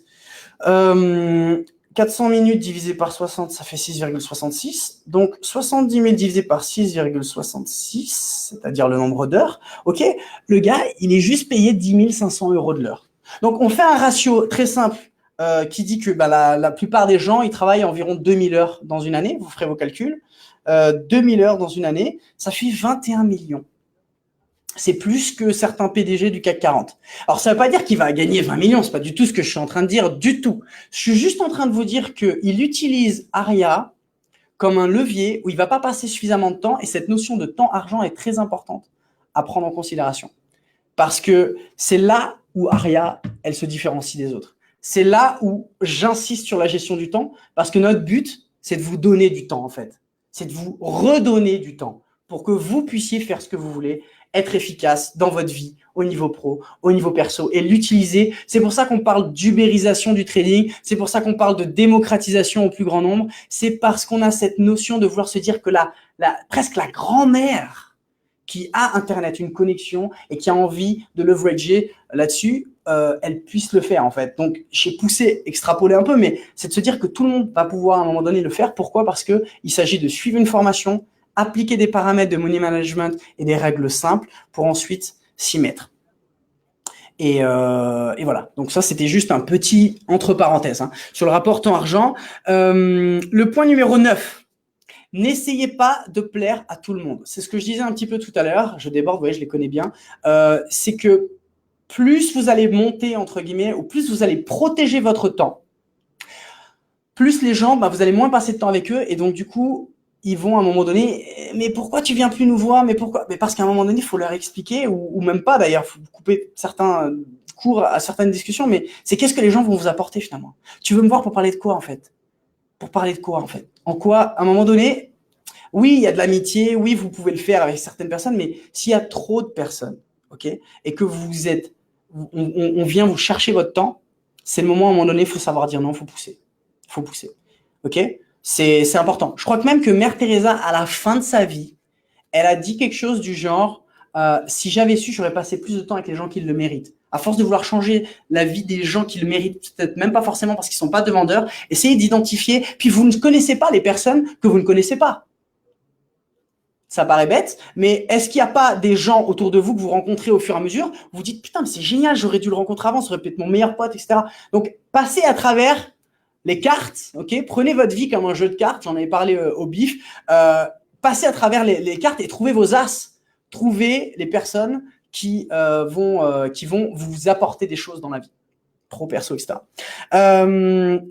400 minutes divisé par 60, ça fait 6,66. Donc, 70 000 divisé par 6,66, c'est-à-dire le nombre d'heures. OK? Le gars, il est juste payé 10 500 euros de l'heure. Donc, on fait un ratio très simple qui dit que la plupart des gens, ils travaillent environ 2000 heures dans une année. Vous ferez vos calculs. 2000 heures dans une année, ça fait 21 millions. C'est plus que certains PDG du CAC 40. Alors, ça ne veut pas dire qu'il va gagner 20 millions. C'est pas du tout ce que je suis en train de dire, du tout. Je suis juste en train de vous dire qu'il utilise Aria comme un levier où il ne va pas passer suffisamment de temps. Et cette notion de temps-argent est très importante à prendre en considération. Parce que c'est là où Aria, elle se différencie des autres. C'est là où j'insiste sur la gestion du temps. Parce que notre but, c'est de vous donner du temps, en fait. C'est de vous redonner du temps pour que vous puissiez faire ce que vous voulez, être efficace dans votre vie, au niveau pro, au niveau perso, et l'utiliser. C'est pour ça qu'on parle d'ubérisation du trading, c'est pour ça qu'on parle de démocratisation au plus grand nombre, c'est parce qu'on a cette notion de vouloir se dire que presque la grand-mère qui a Internet, une connexion, et qui a envie de leverager là-dessus, elle puisse le faire en fait. Donc, j'ai poussé, extrapolé un peu, mais c'est de se dire que tout le monde va pouvoir à un moment donné le faire. Pourquoi? Parce qu'il s'agit de suivre une formation, appliquer des paramètres de money management et des règles simples pour ensuite s'y mettre. Et voilà. Donc ça, c'était juste un petit entre parenthèses sur le rapport temps-argent. Le point numéro 9. N'essayez pas de plaire à tout le monde. C'est ce que je disais un petit peu tout à l'heure. Je déborde, vous voyez, je les connais bien. C'est que plus vous allez monter, entre guillemets, ou plus vous allez protéger votre temps, plus les gens, vous allez moins passer de temps avec eux. Et donc, du coup, ils vont à un moment donné, mais pourquoi tu viens plus nous voir? Mais pourquoi? Mais parce qu'à un moment donné, il faut leur expliquer, ou même pas d'ailleurs, il faut couper certains cours à certaines discussions, mais c'est qu'est-ce que les gens vont vous apporter finalement? Tu veux me voir pour parler de quoi en fait? Pour parler de quoi en fait? En quoi, à un moment donné, oui, il y a de l'amitié, oui, vous pouvez le faire avec certaines personnes, mais s'il y a trop de personnes, ok, et que on vient vous chercher votre temps, c'est le moment à un moment donné, il faut savoir dire non, il faut pousser, ok? C'est important. Je crois que même que Mère Teresa, à la fin de sa vie, elle a dit quelque chose du genre si j'avais su, j'aurais passé plus de temps avec les gens qui le méritent. À force de vouloir changer la vie des gens qui le méritent, peut-être même pas forcément parce qu'ils sont pas demandeurs, essayez d'identifier. Puis vous ne connaissez pas les personnes que vous ne connaissez pas. Ça paraît bête, mais est-ce qu'il n'y a pas des gens autour de vous que vous rencontrez au fur et à mesure? Vous vous dites putain, mais c'est génial, j'aurais dû le rencontrer avant, ça aurait pu être mon meilleur pote, etc. Donc passez à travers Les cartes, ok, prenez votre vie comme un jeu de cartes, j'en avais parlé au bif, passez à travers les cartes et trouvez vos as, trouvez les personnes qui vont vous apporter des choses dans la vie, pro, perso, etc.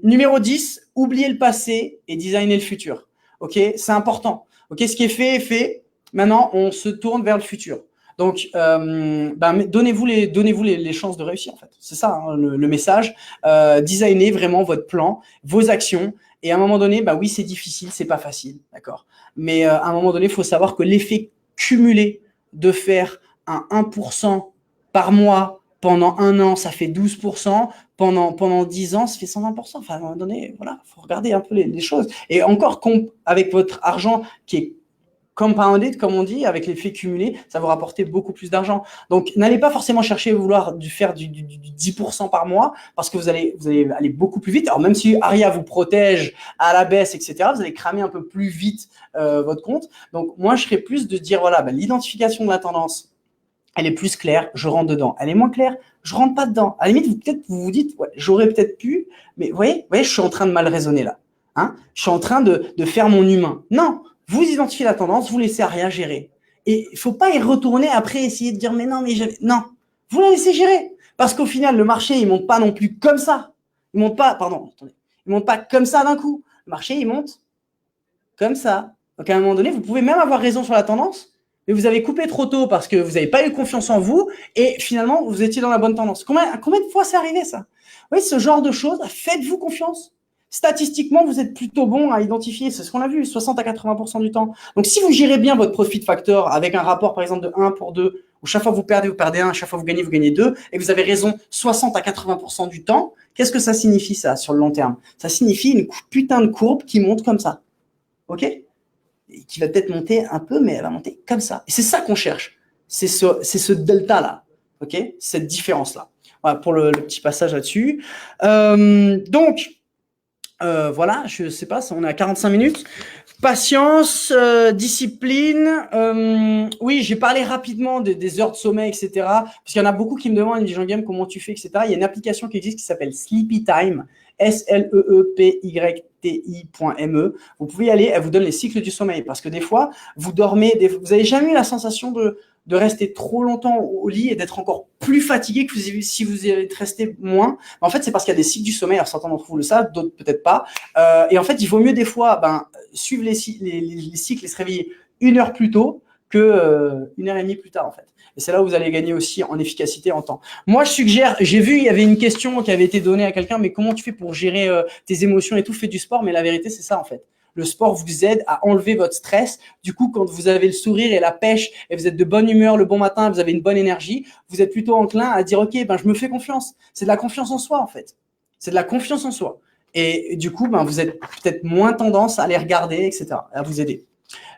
Numéro 10, oubliez le passé et designez le futur, ok, c'est important, ok, ce qui est fait est fait, maintenant on se tourne vers le futur. Donc, donnez-vous les chances de réussir, en fait. C'est ça, hein, le message. Designez vraiment votre plan, vos actions. Et à un moment donné, bah oui, c'est difficile, c'est pas facile, d'accord. Mais à un moment donné, il faut savoir que l'effet cumulé de faire un 1% par mois pendant un an, ça fait 12%. Pendant 10 ans, ça fait 120%. Enfin, à un moment donné, voilà, faut regarder un peu les choses. Et encore, avec votre argent qui est compounded, comme on dit, avec l'effet cumulé, ça va vous rapporter beaucoup plus d'argent. Donc, n'allez pas forcément chercher à vouloir faire du 10% par mois parce que vous allez aller beaucoup plus vite. Alors, même si Aria vous protège à la baisse, etc., vous allez cramer un peu plus vite votre compte. Donc, moi, je serais plus de dire, voilà, l'identification de la tendance, elle est plus claire, je rentre dedans. Elle est moins claire, je rentre pas dedans. À la limite, peut-être vous vous dites, ouais, j'aurais peut-être pu, mais vous voyez, je suis en train de mal raisonner là. Hein, je suis en train de faire mon humain. Non, vous identifiez la tendance, vous laissez Aria gérer. Et il faut pas y retourner après, essayer de dire, mais non, non. Vous la laissez gérer. Parce qu'au final, le marché, il monte pas non plus comme ça. Il monte pas, pardon, attendez. Il monte pas comme ça d'un coup. Le marché, il monte comme ça. Donc, à un moment donné, vous pouvez même avoir raison sur la tendance, mais vous avez coupé trop tôt parce que vous n'avez pas eu confiance en vous et finalement, vous étiez dans la bonne tendance. Combien de fois c'est arrivé, ça? Vous voyez, ce genre de choses, faites-vous confiance. Statistiquement, vous êtes plutôt bon à identifier, c'est ce qu'on a vu, 60 à 80% du temps. Donc, si vous gérez bien votre profit factor avec un rapport, par exemple, de 1 pour 2, où chaque fois vous perdez 1, chaque fois vous gagnez 2, et que vous avez raison 60 à 80% du temps, qu'est-ce que ça signifie, ça, sur le long terme? Ça signifie une putain de courbe qui monte comme ça. OK? Et qui va peut-être monter un peu, mais elle va monter comme ça. Et c'est ça qu'on cherche. C'est ce delta-là. OK? Cette différence-là. Voilà, pour le petit passage là-dessus. Donc, voilà, je sais pas, on est à 45 minutes. Patience, discipline. Oui, j'ai parlé rapidement des heures de sommeil, etc. Parce qu'il y en a beaucoup qui me demandent, ils me disent, Jean-Guillaume, comment tu fais, etc. Il y a une application qui existe qui s'appelle Sleepy Time, SLEEPYTI.me. Vous pouvez y aller, elle vous donne les cycles du sommeil. Parce que des fois, vous dormez, vous avez jamais eu la sensation de rester trop longtemps au lit et d'être encore plus fatigué que si vous êtes resté moins. En fait, c'est parce qu'il y a des cycles du sommeil. Alors, certains d'entre vous le savent, d'autres peut-être pas. Et en fait, il vaut mieux des fois suivre les cycles et se réveiller 1 heure plus tôt que 1 heure et demie plus tard, en fait. Et c'est là où vous allez gagner aussi en efficacité, en temps. Moi, je suggère, j'ai vu, il y avait une question qui avait été donnée à quelqu'un, mais comment tu fais pour gérer tes émotions et tout? Fais du sport, mais la vérité, c'est ça, en fait. Le sport vous aide à enlever votre stress. Du coup, quand vous avez le sourire et la pêche et vous êtes de bonne humeur le bon matin, vous avez une bonne énergie, vous êtes plutôt enclin à dire, OK, je me fais confiance. C'est de la confiance en soi, en fait. C'est de la confiance en soi. Et du coup, vous êtes peut-être moins tendance à les regarder, etc., à vous aider.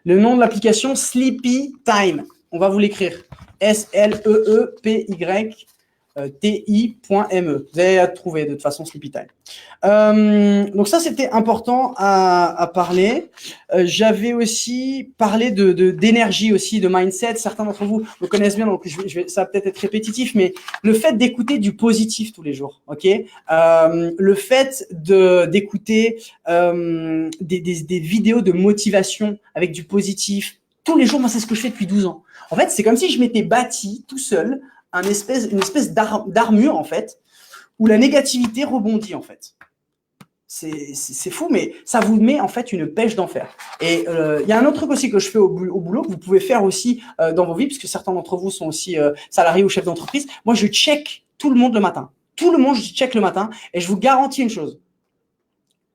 Le nom de l'application, Sleepy Time. On va vous l'écrire. SLEEPYTI.me. Vous allez la trouver de toute façon, Sleepy Time. Donc ça, c'était important à parler. J'avais aussi parlé d'énergie aussi, de mindset. Certains d'entre vous me connaissent bien, donc ça va peut-être être répétitif, mais le fait d'écouter du positif tous les jours, ok. Le fait d'écouter des vidéos de motivation avec du positif tous les jours. Moi, c'est ce que je fais depuis 12 ans. En fait, c'est comme si je m'étais bâti tout seul une espèce d'armure, en fait, où la négativité rebondit, en fait. C'est fou, mais ça vous met en fait une pêche d'enfer. Et il y a un autre truc aussi que je fais au boulot, que vous pouvez faire aussi dans vos vies, puisque certains d'entre vous sont aussi salariés ou chefs d'entreprise. Moi, je check tout le monde le matin. Tout le monde, je check le matin, et je vous garantis une chose.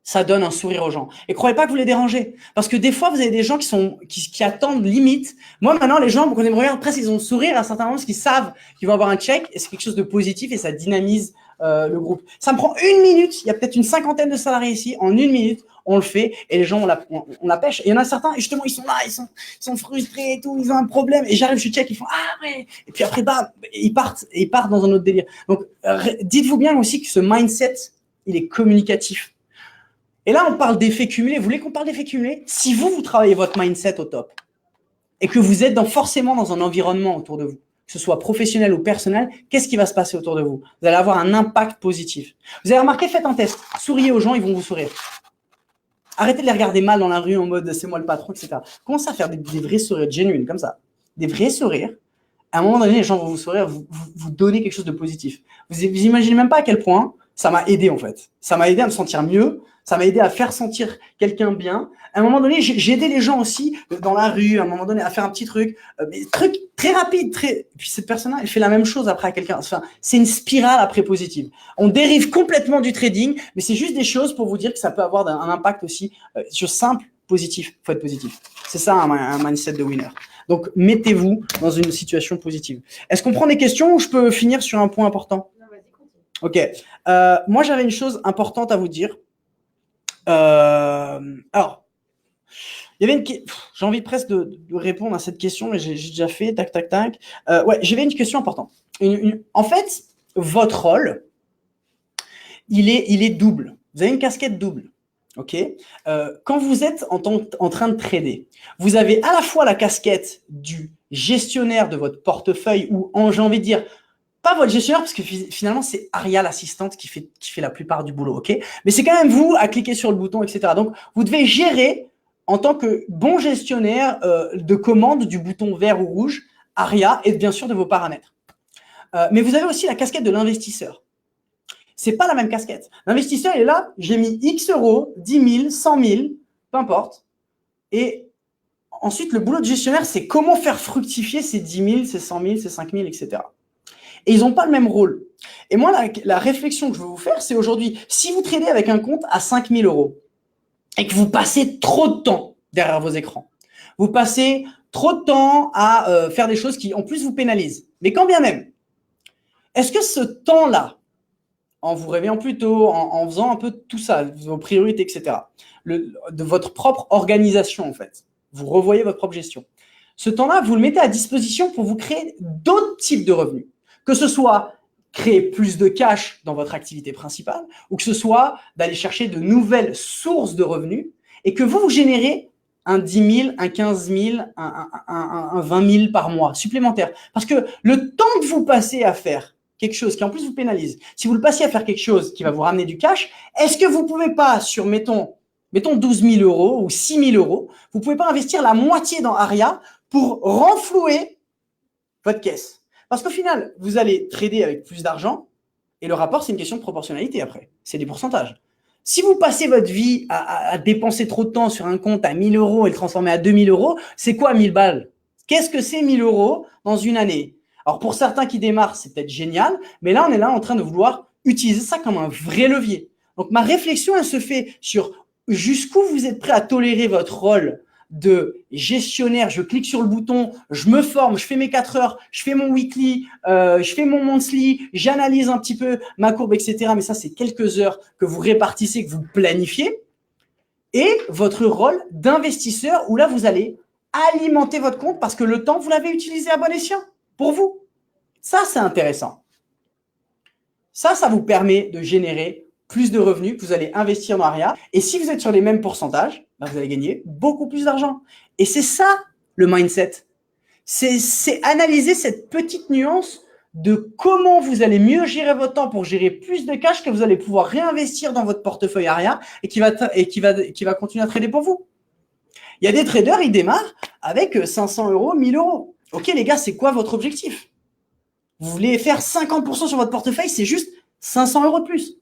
Ça donne un sourire aux gens. Et croyez pas que vous les dérangez. Parce que des fois, vous avez des gens qui attendent limite. Moi, maintenant, les gens, quand ils me regardent, presque, ils ont le sourire à certains moments parce qu'ils savent qu'ils vont avoir un check et c'est quelque chose de positif et ça dynamise le groupe. Ça me prend 1 minute. Il y a peut-être une 50aine de salariés ici. En 1 minute, on le fait et les gens, on la pêche. Et il y en a certains, justement, ils sont là, ils sont frustrés et tout, ils ont un problème. Et j'arrive, je check, ils font, ah ouais. Et puis après, ils partent dans un autre délire. Donc, dites-vous bien aussi que ce mindset, il est communicatif. Et là, on parle d'effets cumulés. Vous voulez qu'on parle d'effets cumulés? Si vous travaillez votre mindset au top et que vous êtes forcément dans un environnement autour de vous que ce soit professionnel ou personnel, qu'est-ce qui va se passer autour de vous? Vous allez avoir un impact positif. Vous avez remarqué, faites un test. Souriez aux gens, ils vont vous sourire. Arrêtez de les regarder mal dans la rue en mode c'est moi le patron, etc. Commencez à faire des vrais sourires genuines, comme ça. Des vrais sourires. À un moment donné, les gens vont vous sourire, vous donnez quelque chose de positif. Vous imaginez même pas à quel point ça m'a aidé en fait. Ça m'a aidé à me sentir mieux, ça m'a aidé à faire sentir quelqu'un bien. À un moment donné, j'ai aidé les gens aussi dans la rue, à un moment donné, à faire un petit truc, mais truc très rapide, très. Et puis cette personne-là, elle fait la même chose après à quelqu'un. Enfin, c'est une spirale après positive. On dérive complètement du trading, mais c'est juste des choses pour vous dire que ça peut avoir un impact aussi sur simple, positif. Faut être positif. C'est ça un mindset de winner. Donc, mettez-vous dans une situation positive. Est-ce qu'on prend des questions ou je peux finir sur un point important? Non, vas-y, continue. Ok. Moi, j'avais une chose importante à vous dire. Alors, il y avait j'ai envie presque de répondre à cette question, mais j'ai déjà fait. Tac, tac, tac. Ouais, j'avais une question importante. En fait, votre rôle, il est double. Vous avez une casquette double. Ok. Quand vous êtes en train de trader, vous avez à la fois la casquette du gestionnaire de votre portefeuille ou j'ai envie de dire pas votre gestionnaire parce que finalement c'est Aria l'assistante qui fait la plupart du boulot, ok. Mais c'est quand même vous à cliquer sur le bouton, etc. Donc vous devez gérer en tant que bon gestionnaire de commande du bouton vert ou rouge Aria et bien sûr de vos paramètres. Mais vous avez aussi la casquette de l'investisseur. C'est pas la même casquette. L'investisseur, il est là, j'ai mis X euros, 10 000, 100 000, peu importe. Et ensuite, le boulot de gestionnaire, c'est comment faire fructifier ces 10 000, ces 100 000, ces 5 000, etc. Et ils n'ont pas le même rôle. Et moi, la réflexion que je veux vous faire, c'est aujourd'hui, si vous tradez avec un compte à 5 000 euros et que vous passez trop de temps derrière vos écrans, vous passez trop de temps à faire des choses qui, en plus, vous pénalisent. Mais quand bien même, est-ce que ce temps-là, en vous réveillant plus tôt, en faisant un peu tout ça, vos priorités, etc., de votre propre organisation, en fait, vous revoyez votre propre gestion. Ce temps-là, vous le mettez à disposition pour vous créer d'autres types de revenus. Que ce soit créer plus de cash dans votre activité principale ou que ce soit d'aller chercher de nouvelles sources de revenus et que vous générez un 10 000, un 15 000, un 20 000 par mois supplémentaire. Parce que le temps que vous passez à faire quelque chose qui en plus vous pénalise, si vous le passez à faire quelque chose qui va vous ramener du cash, est-ce que vous ne pouvez pas sur, mettons 12 000 euros ou 6 000 euros, vous ne pouvez pas investir la moitié dans Aria pour renflouer votre caisse? Parce qu'au final, vous allez trader avec plus d'argent et le rapport, c'est une question de proportionnalité après. C'est des pourcentages. Si vous passez votre vie à dépenser trop de temps sur un compte à 1 000 euros et le transformer à 2 000 euros, c'est quoi 1 000 balles? Qu'est-ce que c'est 1 000 euros dans une année? Alors pour certains qui démarrent, c'est peut-être génial, mais là, on est là en train de vouloir utiliser ça comme un vrai levier. Donc ma réflexion, elle se fait sur jusqu'où vous êtes prêt à tolérer votre rôle de gestionnaire. Je clique sur le bouton, je me forme, je fais mes 4 heures, je fais mon weekly, je fais mon monthly, j'analyse un petit peu ma courbe, etc. Mais ça, c'est quelques heures que vous répartissez, que vous planifiez. Et votre rôle d'investisseur où là, vous allez alimenter votre compte parce que le temps, vous l'avez utilisé à bon escient pour vous. Ça, c'est intéressant. Ça vous permet de générer plus de revenus que vous allez investir dans Aria. Et si vous êtes sur les mêmes pourcentages, ben vous allez gagner beaucoup plus d'argent. Et c'est ça, le mindset. C'est analyser cette petite nuance de comment vous allez mieux gérer votre temps pour gérer plus de cash que vous allez pouvoir réinvestir dans votre portefeuille Aria et qui va continuer à trader pour vous. Il y a des traders, ils démarrent avec 500 euros, 1000 euros. Ok, les gars, c'est quoi votre objectif? Vous voulez faire 50% sur votre portefeuille, c'est juste 500 euros de plus.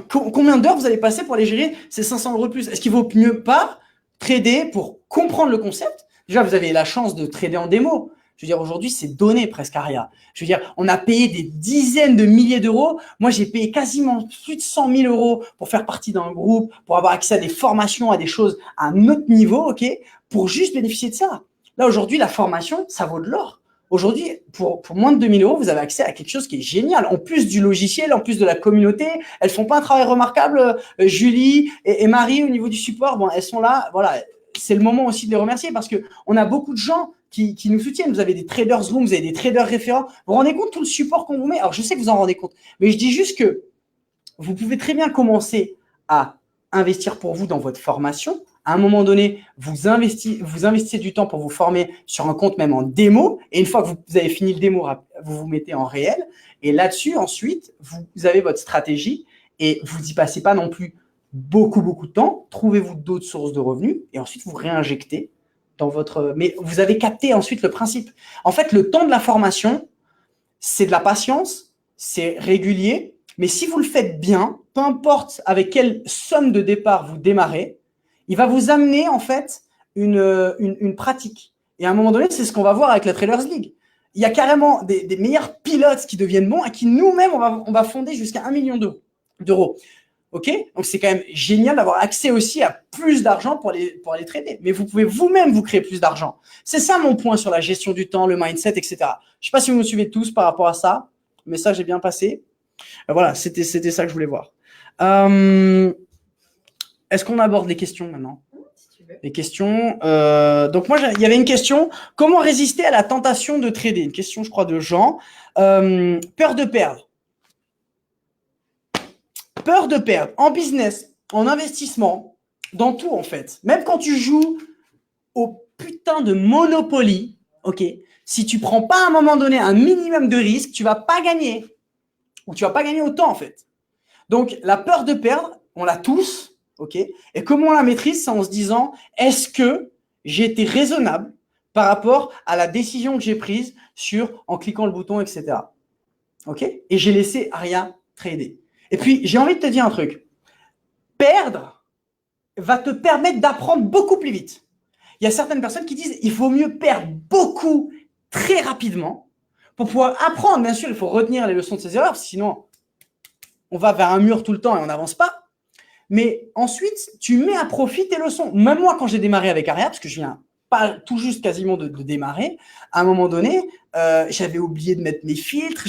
Combien d'heures vous allez passer pour aller gérer ces 500 euros de plus? Est-ce qu'il vaut mieux pas trader pour comprendre le concept? Déjà, vous avez la chance de trader en démo. Je veux dire, aujourd'hui, c'est donné presque Aria. Je veux dire, on a payé des dizaines de milliers d'euros. Moi, j'ai payé quasiment plus de 100 000 euros pour faire partie d'un groupe, pour avoir accès à des formations, à des choses à un autre niveau, ok, pour juste bénéficier de ça. Là, aujourd'hui, la formation, ça vaut de l'or. Aujourd'hui, pour moins de 2 000 euros, vous avez accès à quelque chose qui est génial. En plus du logiciel, en plus de la communauté, elles font pas un travail remarquable. Julie et Marie, au niveau du support, bon, elles sont là. Voilà, c'est le moment aussi de les remercier parce que on a beaucoup de gens qui nous soutiennent. Vous avez des traders room, vous avez des traders référents. Vous vous rendez compte tout le support qu'on vous met? Alors, je sais que vous en rendez compte, mais je dis juste que vous pouvez très bien commencer à investir pour vous dans votre formation, À un moment donné, vous investissez du temps pour vous former sur un compte même en démo. Et une fois que vous avez fini le démo, vous vous mettez en réel. Et là-dessus, ensuite, vous avez votre stratégie et vous n'y passez pas non plus beaucoup de temps. Trouvez-vous d'autres sources de revenus et ensuite vous réinjectez dans votre… Mais vous avez capté ensuite le principe. En fait, le temps de la formation, c'est de la patience, c'est régulier. Mais si vous le faites bien, peu importe avec quelle somme de départ vous démarrez, il va vous amener en fait une pratique. Et à un moment donné, c'est ce qu'on va voir avec la Traders League. Il y a carrément des meilleurs pilotes qui deviennent bons et qui nous-mêmes, on va fonder jusqu'à 1 million d'euros. Ok, donc c'est quand même génial d'avoir accès aussi à plus d'argent pour aller trader. Mais vous pouvez vous-même vous créer plus d'argent. C'est ça mon point sur la gestion du temps, le mindset, etc. Je ne sais pas si vous me suivez tous par rapport à ça. Le message est bien passé. Voilà, c'était ça que je voulais voir. Est-ce qu'on aborde les questions maintenant ? Les questions. Donc moi, il y avait une question. Comment résister à la tentation de trader ? Une question, je crois, de Jean. Peur de perdre. Peur de perdre en business, en investissement, dans tout en fait. Même quand tu joues au putain de Monopoly, ok, si tu prends pas à un moment donné un minimum de risque, tu vas pas gagner. Ou tu vas pas gagner autant en fait. Donc la peur de perdre, on l'a tous, ok. Et comment on la maîtrise ? C'est en se disant, est-ce que j'ai été raisonnable par rapport à la décision que j'ai prise en cliquant le bouton, etc. Ok. Et j'ai laissé Aria trader. Et puis, j'ai envie de te dire un truc. Perdre va te permettre d'apprendre beaucoup plus vite. Il y a certaines personnes qui disent il faut mieux perdre beaucoup très rapidement pour pouvoir apprendre. Bien sûr, il faut retenir les leçons de ses erreurs, sinon on va vers un mur tout le temps et on n'avance pas. Mais ensuite, tu mets à profit tes leçons. Même moi, quand j'ai démarré avec Aria, parce que je viens pas tout juste quasiment de démarrer, à un moment donné, j'avais oublié de mettre mes filtres,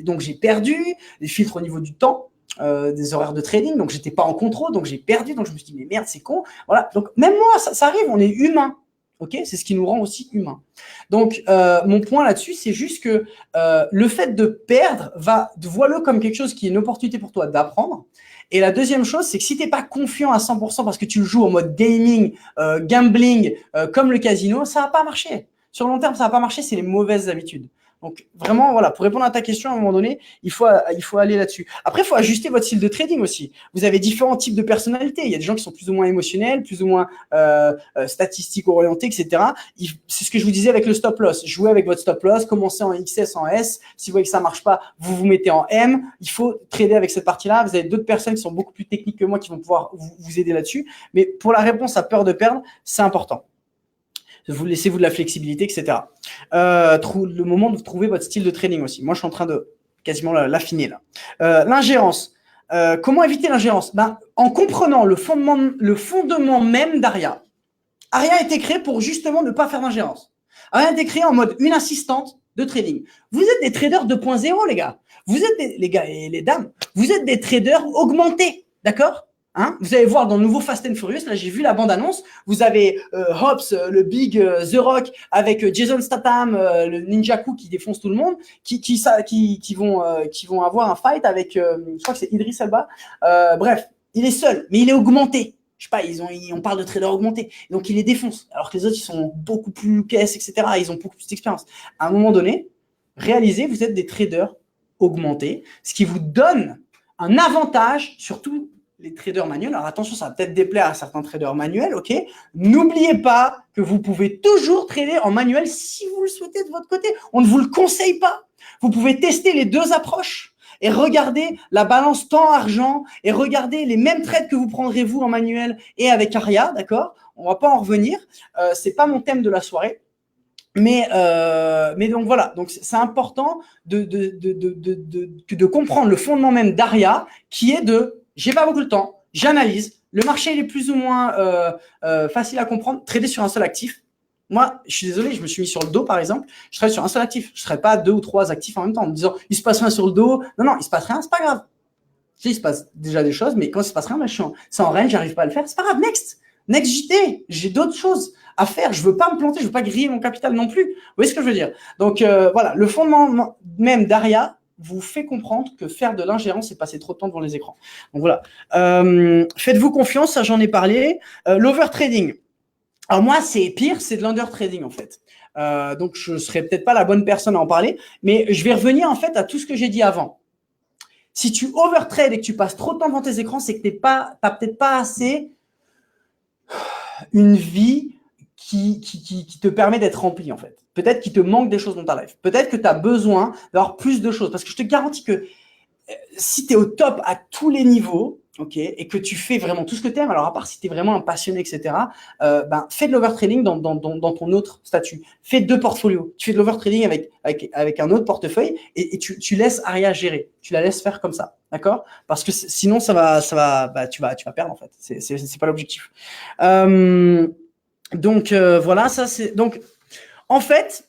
donc j'ai perdu les filtres au niveau du temps. Des horaires de trading, donc j'étais pas en contrôle, donc j'ai perdu, donc je me suis dit mais merde c'est con, voilà. Donc même moi ça arrive, on est humain, ok, c'est ce qui nous rend aussi humains. Donc mon point là-dessus c'est juste que le fait de perdre vois-le comme quelque chose qui est une opportunité pour toi d'apprendre. Et la deuxième chose c'est que si t'es pas confiant à 100% parce que tu le joues en mode gaming, gambling, comme le casino, ça va pas marcher. Sur le long terme ça va pas marcher, c'est les mauvaises habitudes. Donc vraiment, voilà, pour répondre à ta question, à un moment donné, il faut aller là-dessus. Après, il faut ajuster votre style de trading aussi. Vous avez différents types de personnalités. Il y a des gens qui sont plus ou moins émotionnels, plus ou moins statistiques orientés, etc. C'est ce que je vous disais avec le stop loss. Jouez avec votre stop loss, commencez en XS, en S. Si vous voyez que ça marche pas, vous vous mettez en M. Il faut trader avec cette partie-là. Vous avez d'autres personnes qui sont beaucoup plus techniques que moi qui vont pouvoir vous aider là-dessus. Mais pour la réponse à peur de perdre, c'est important. Vous laissez-vous de la flexibilité, etc. Le moment de trouver votre style de trading aussi. Moi, je suis en train de quasiment l'affiner là. L'ingérence. Comment éviter l'ingérence ? En comprenant le fondement même d'Aria. Aria a été créé pour justement ne pas faire d'ingérence. Aria a été créé en mode une assistante de trading. Vous êtes des traders 2.0, les gars. Les gars et les dames, vous êtes des traders augmentés, d'accord ? Vous allez voir dans le nouveau Fast and Furious, là j'ai vu la bande-annonce, vous avez Hobbs, le Big The Rock, avec Jason Statham, le Ninjaku qui défonce tout le monde, qui vont avoir un fight avec, je crois que c'est Idris Elba. Bref, il est seul, mais il est augmenté. Je sais pas, on parle de trader augmenté, donc il les défonce. Alors que les autres, ils sont beaucoup plus caisses, etc. Ils ont beaucoup plus d'expérience. À un moment donné, réalisez, vous êtes des traders augmentés, ce qui vous donne un avantage, surtout les traders manuels. Alors attention, ça va peut-être déplaire à certains traders manuels, ok. N'oubliez pas que vous pouvez toujours trader en manuel si vous le souhaitez de votre côté. On ne vous le conseille pas. Vous pouvez tester les deux approches et regarder la balance temps-argent et regarder les mêmes trades que vous prendrez vous en manuel et avec Aria, d'accord. On va pas en revenir. C'est pas mon thème de la soirée. Mais donc voilà, donc c'est important de comprendre le fondement même d'Aria, qui est j'ai pas beaucoup de temps, j'analyse, le marché il est plus ou moins facile à comprendre, trader sur un seul actif. Moi, je suis désolé, je me suis mis sur le dos par exemple, je trade sur un seul actif, je ne serai pas 2 ou 3 actifs en même temps en me disant il se passe rien sur le dos. Non, il se passe rien, c'est pas grave. Il se passe déjà des choses, mais quand il se passe rien, c'est en range, j'arrive pas à le faire, c'est pas grave, next JT, j'ai d'autres choses à faire, je veux pas me planter, je veux pas griller mon capital non plus. Vous voyez ce que je veux dire? Donc voilà, le fondement même d'Aria, vous fait comprendre que faire de l'ingérence, c'est passer trop de temps devant les écrans. Donc voilà. Faites-vous confiance, ça j'en ai parlé. L'overtrading. Alors moi, c'est pire, c'est de l'undertrading en fait. Donc je serais peut-être pas la bonne personne à en parler, mais je vais revenir en fait à tout ce que j'ai dit avant. Si tu overtrades et que tu passes trop de temps devant tes écrans, c'est que t'as peut-être pas assez une vie qui te permet d'être remplie en fait. Peut-être qu'il te manque des choses dans ta life. Peut-être que tu as besoin d'avoir plus de choses. Parce que je te garantis que si tu es au top à tous les niveaux, ok, et que tu fais vraiment tout ce que tu aimes, alors à part si tu es vraiment un passionné, etc., fais de l'overtrading dans ton autre statut. Fais 2 portfolios. Tu fais de l'overtrading avec un autre portefeuille et tu laisses Aria gérer. Tu la laisses faire comme ça. D'accord? Parce que sinon, tu vas perdre en fait. C'est pas l'objectif. Donc, voilà, ça c'est. Donc, en fait,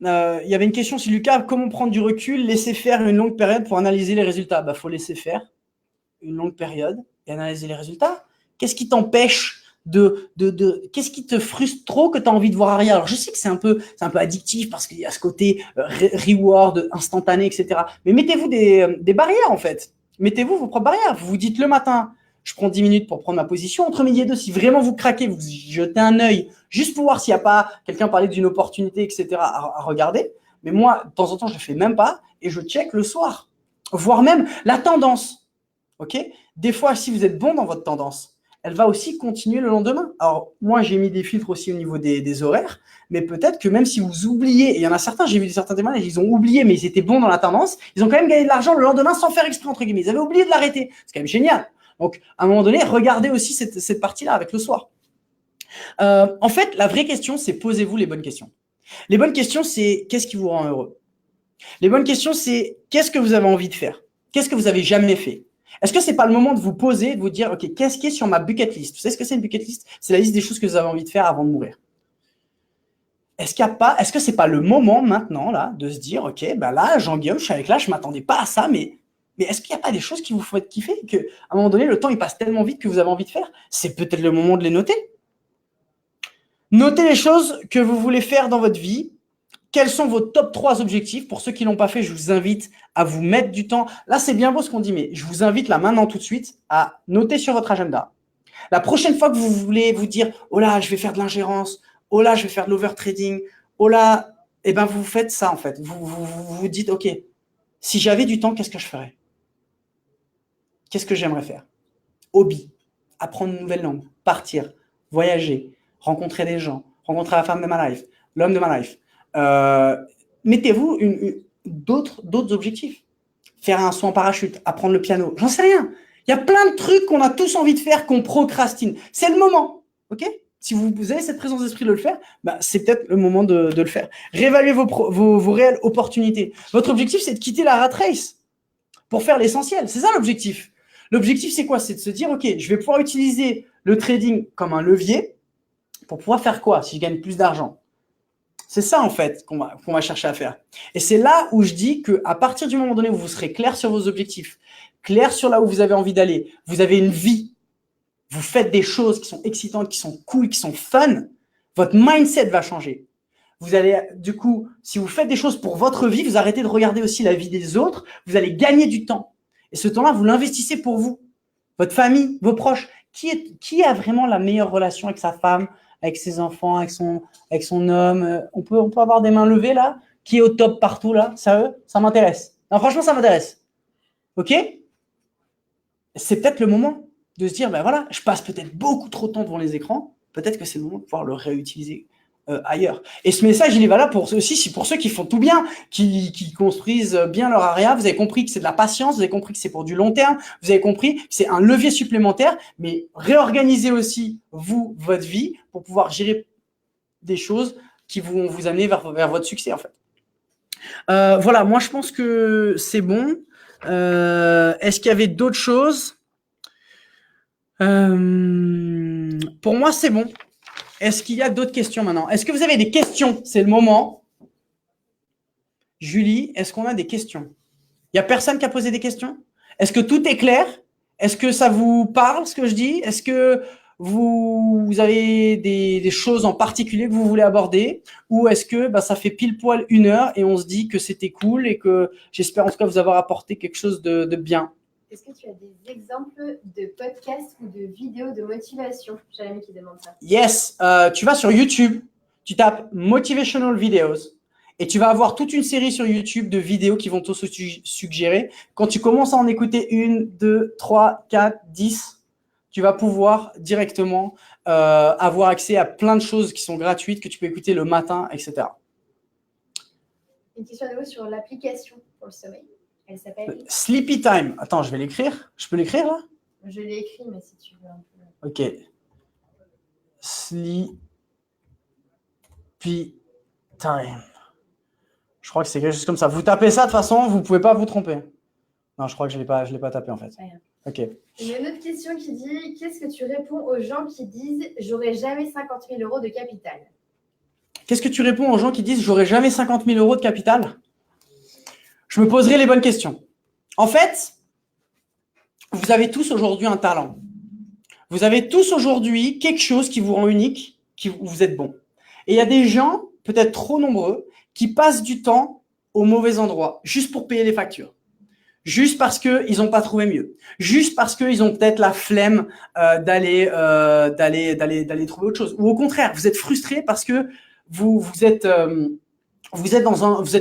il y avait une question sur Lucas, comment prendre du recul, laisser faire une longue période pour analyser les résultats. Faut laisser faire une longue période et analyser les résultats. Qu'est-ce qui t'empêche qu'est-ce qui te frustre trop que tu as envie de voir arrière? Alors, je sais que c'est un peu addictif parce qu'il y a ce côté reward instantané, etc. Mais mettez-vous des barrières, en fait. Mettez-vous vos propres barrières. Vous vous dites le matin, je prends 10 minutes pour prendre ma position. Entre midi et 2, si vraiment vous craquez, vous jetez un œil juste pour voir s'il n'y a pas quelqu'un parler d'une opportunité, etc. à regarder. Mais moi, de temps en temps, je ne fais même pas et je check le soir. Voire même la tendance. Ok? Des fois, si vous êtes bon dans votre tendance, elle va aussi continuer le lendemain. Alors, moi, j'ai mis des filtres aussi au niveau des horaires, mais peut-être que même si vous oubliez, et il y en a certains, j'ai vu certains témoignages, ils ont oublié, mais ils étaient bons dans la tendance, ils ont quand même gagné de l'argent le lendemain sans faire exprès, entre guillemets. Ils avaient oublié de l'arrêter. C'est quand même génial. Donc, à un moment donné, regardez aussi cette partie-là avec le soir. En fait, la vraie question, c'est posez-vous les bonnes questions. Les bonnes questions, c'est qu'est-ce qui vous rend heureux? Les bonnes questions, c'est qu'est-ce que vous avez envie de faire? Qu'est-ce que vous avez jamais fait? Est-ce que c'est pas le moment de vous poser, de vous dire, OK, qu'est-ce qui est sur ma bucket list? Vous savez ce que c'est une bucket list? C'est la liste des choses que vous avez envie de faire avant de mourir. Est-ce que c'est pas le moment maintenant, là, de se dire, OK, là, Jean-Guillaume, je suis avec là, je m'attendais pas à ça, mais est-ce qu'il n'y a pas des choses qui vous font kiffer qu'à un moment donné, le temps, il passe tellement vite que vous avez envie de faire? C'est peut-être le moment de les noter. Notez les choses que vous voulez faire dans votre vie. Quels sont vos top 3 objectifs? Pour ceux qui ne l'ont pas fait, je vous invite à vous mettre du temps. Là, c'est bien beau ce qu'on dit, mais je vous invite là maintenant tout de suite à noter sur votre agenda. La prochaine fois que vous voulez vous dire « Oh là, je vais faire de l'ingérence. Oh là, je vais faire de l'overtrading. Oh là… » Eh bien, vous faites ça en fait. Vous dites « Ok, si j'avais du temps, qu'est-ce que je ferais? Qu'est-ce que j'aimerais faire? Hobby, apprendre une nouvelle langue, partir, voyager, rencontrer des gens, rencontrer la femme de ma life, l'homme de ma life. » Mettez-vous d'autres objectifs. Faire un saut en parachute, apprendre le piano, j'en sais rien. Il y a plein de trucs qu'on a tous envie de faire, qu'on procrastine. C'est le moment, ok? Si vous avez cette présence d'esprit de le faire, c'est peut-être le moment de le faire. Réévaluez vos réelles opportunités. Votre objectif, c'est de quitter la rat race pour faire l'essentiel. C'est ça l'objectif. L'objectif, c'est quoi? C'est de se dire, ok, je vais pouvoir utiliser le trading comme un levier pour pouvoir faire quoi si je gagne plus d'argent? C'est ça, en fait, qu'on va chercher à faire. Et c'est là où je dis qu'à partir du moment donné où vous serez clair sur vos objectifs, clair sur là où vous avez envie d'aller, vous avez une vie, vous faites des choses qui sont excitantes, qui sont cool, qui sont fun, votre mindset va changer. Vous allez, du coup, si vous faites des choses pour votre vie, vous arrêtez de regarder aussi la vie des autres, vous allez gagner du temps. Et ce temps-là, vous l'investissez pour vous, votre famille, vos proches. Qui a vraiment la meilleure relation avec sa femme, avec ses enfants, avec son homme? On peut avoir des mains levées là? Qui est au top partout là? Ça m'intéresse. Non, franchement, ça m'intéresse. Ok? C'est peut-être le moment de se dire, voilà, je passe peut-être beaucoup trop de temps devant les écrans. Peut-être que c'est le moment de pouvoir le réutiliser ailleurs. Et ce message, il est valable pour ceux qui font tout bien, qui construisent bien leur area. Vous avez compris que c'est de la patience, vous avez compris que c'est pour du long terme, vous avez compris que c'est un levier supplémentaire, mais réorganisez aussi, votre vie, pour pouvoir gérer des choses qui vont vous amener vers votre succès, en fait. Voilà, moi, je pense que c'est bon. Est-ce qu'il y avait d'autres choses? Pour moi, c'est bon. Est-ce qu'il y a d'autres questions maintenant? Est-ce que vous avez des questions? C'est le moment. Julie, est-ce qu'on a des questions? Il n'y a personne qui a posé des questions? Est-ce que tout est clair? Est-ce que ça vous parle, ce que je dis? Est-ce que vous avez des choses en particulier que vous voulez aborder, ou est-ce que ça fait pile poil 1 heure et on se dit que c'était cool et que j'espère en tout cas vous avoir apporté quelque chose de bien. Est-ce que tu as des exemples de podcasts ou de vidéos de motivation? J'ai un ami qui demande ça. Yes, tu vas sur YouTube, tu tapes Motivational Videos et tu vas avoir toute une série sur YouTube de vidéos qui vont te suggérer. Quand tu commences à en écouter 1, 2, 3, 4, 10, tu vas pouvoir directement avoir accès à plein de choses qui sont gratuites, que tu peux écouter le matin, etc. Une question à nouveau sur l'application pour le sommeil. Elle s'appelle Sleepy Time. Attends, je vais l'écrire. Je peux l'écrire là? Je l'ai écrit, mais si tu veux un peu. Ok. Sleepy Time. Je crois que c'est quelque chose comme ça. Vous tapez ça, de toute façon, vous ne pouvez pas vous tromper. Non, je crois que je l'ai pas tapé en fait. Ouais. Ok. Il y a une autre question qui dit qu'est-ce que tu réponds aux gens qui disent j'aurai jamais 50 000 euros de capital? Qu'est-ce que tu réponds aux gens qui disent j'aurai jamais 50 000 euros de capital? Je me poserai les bonnes questions. En fait, vous avez tous aujourd'hui un talent. Vous avez tous aujourd'hui quelque chose qui vous rend unique, où vous êtes bon. Et il y a des gens, peut-être trop nombreux, qui passent du temps au mauvais endroit, juste pour payer les factures. Juste parce qu'ils n'ont pas trouvé mieux. Juste parce qu'ils ont peut-être la flemme d'aller trouver autre chose. Ou au contraire, vous êtes frustré parce que vous êtes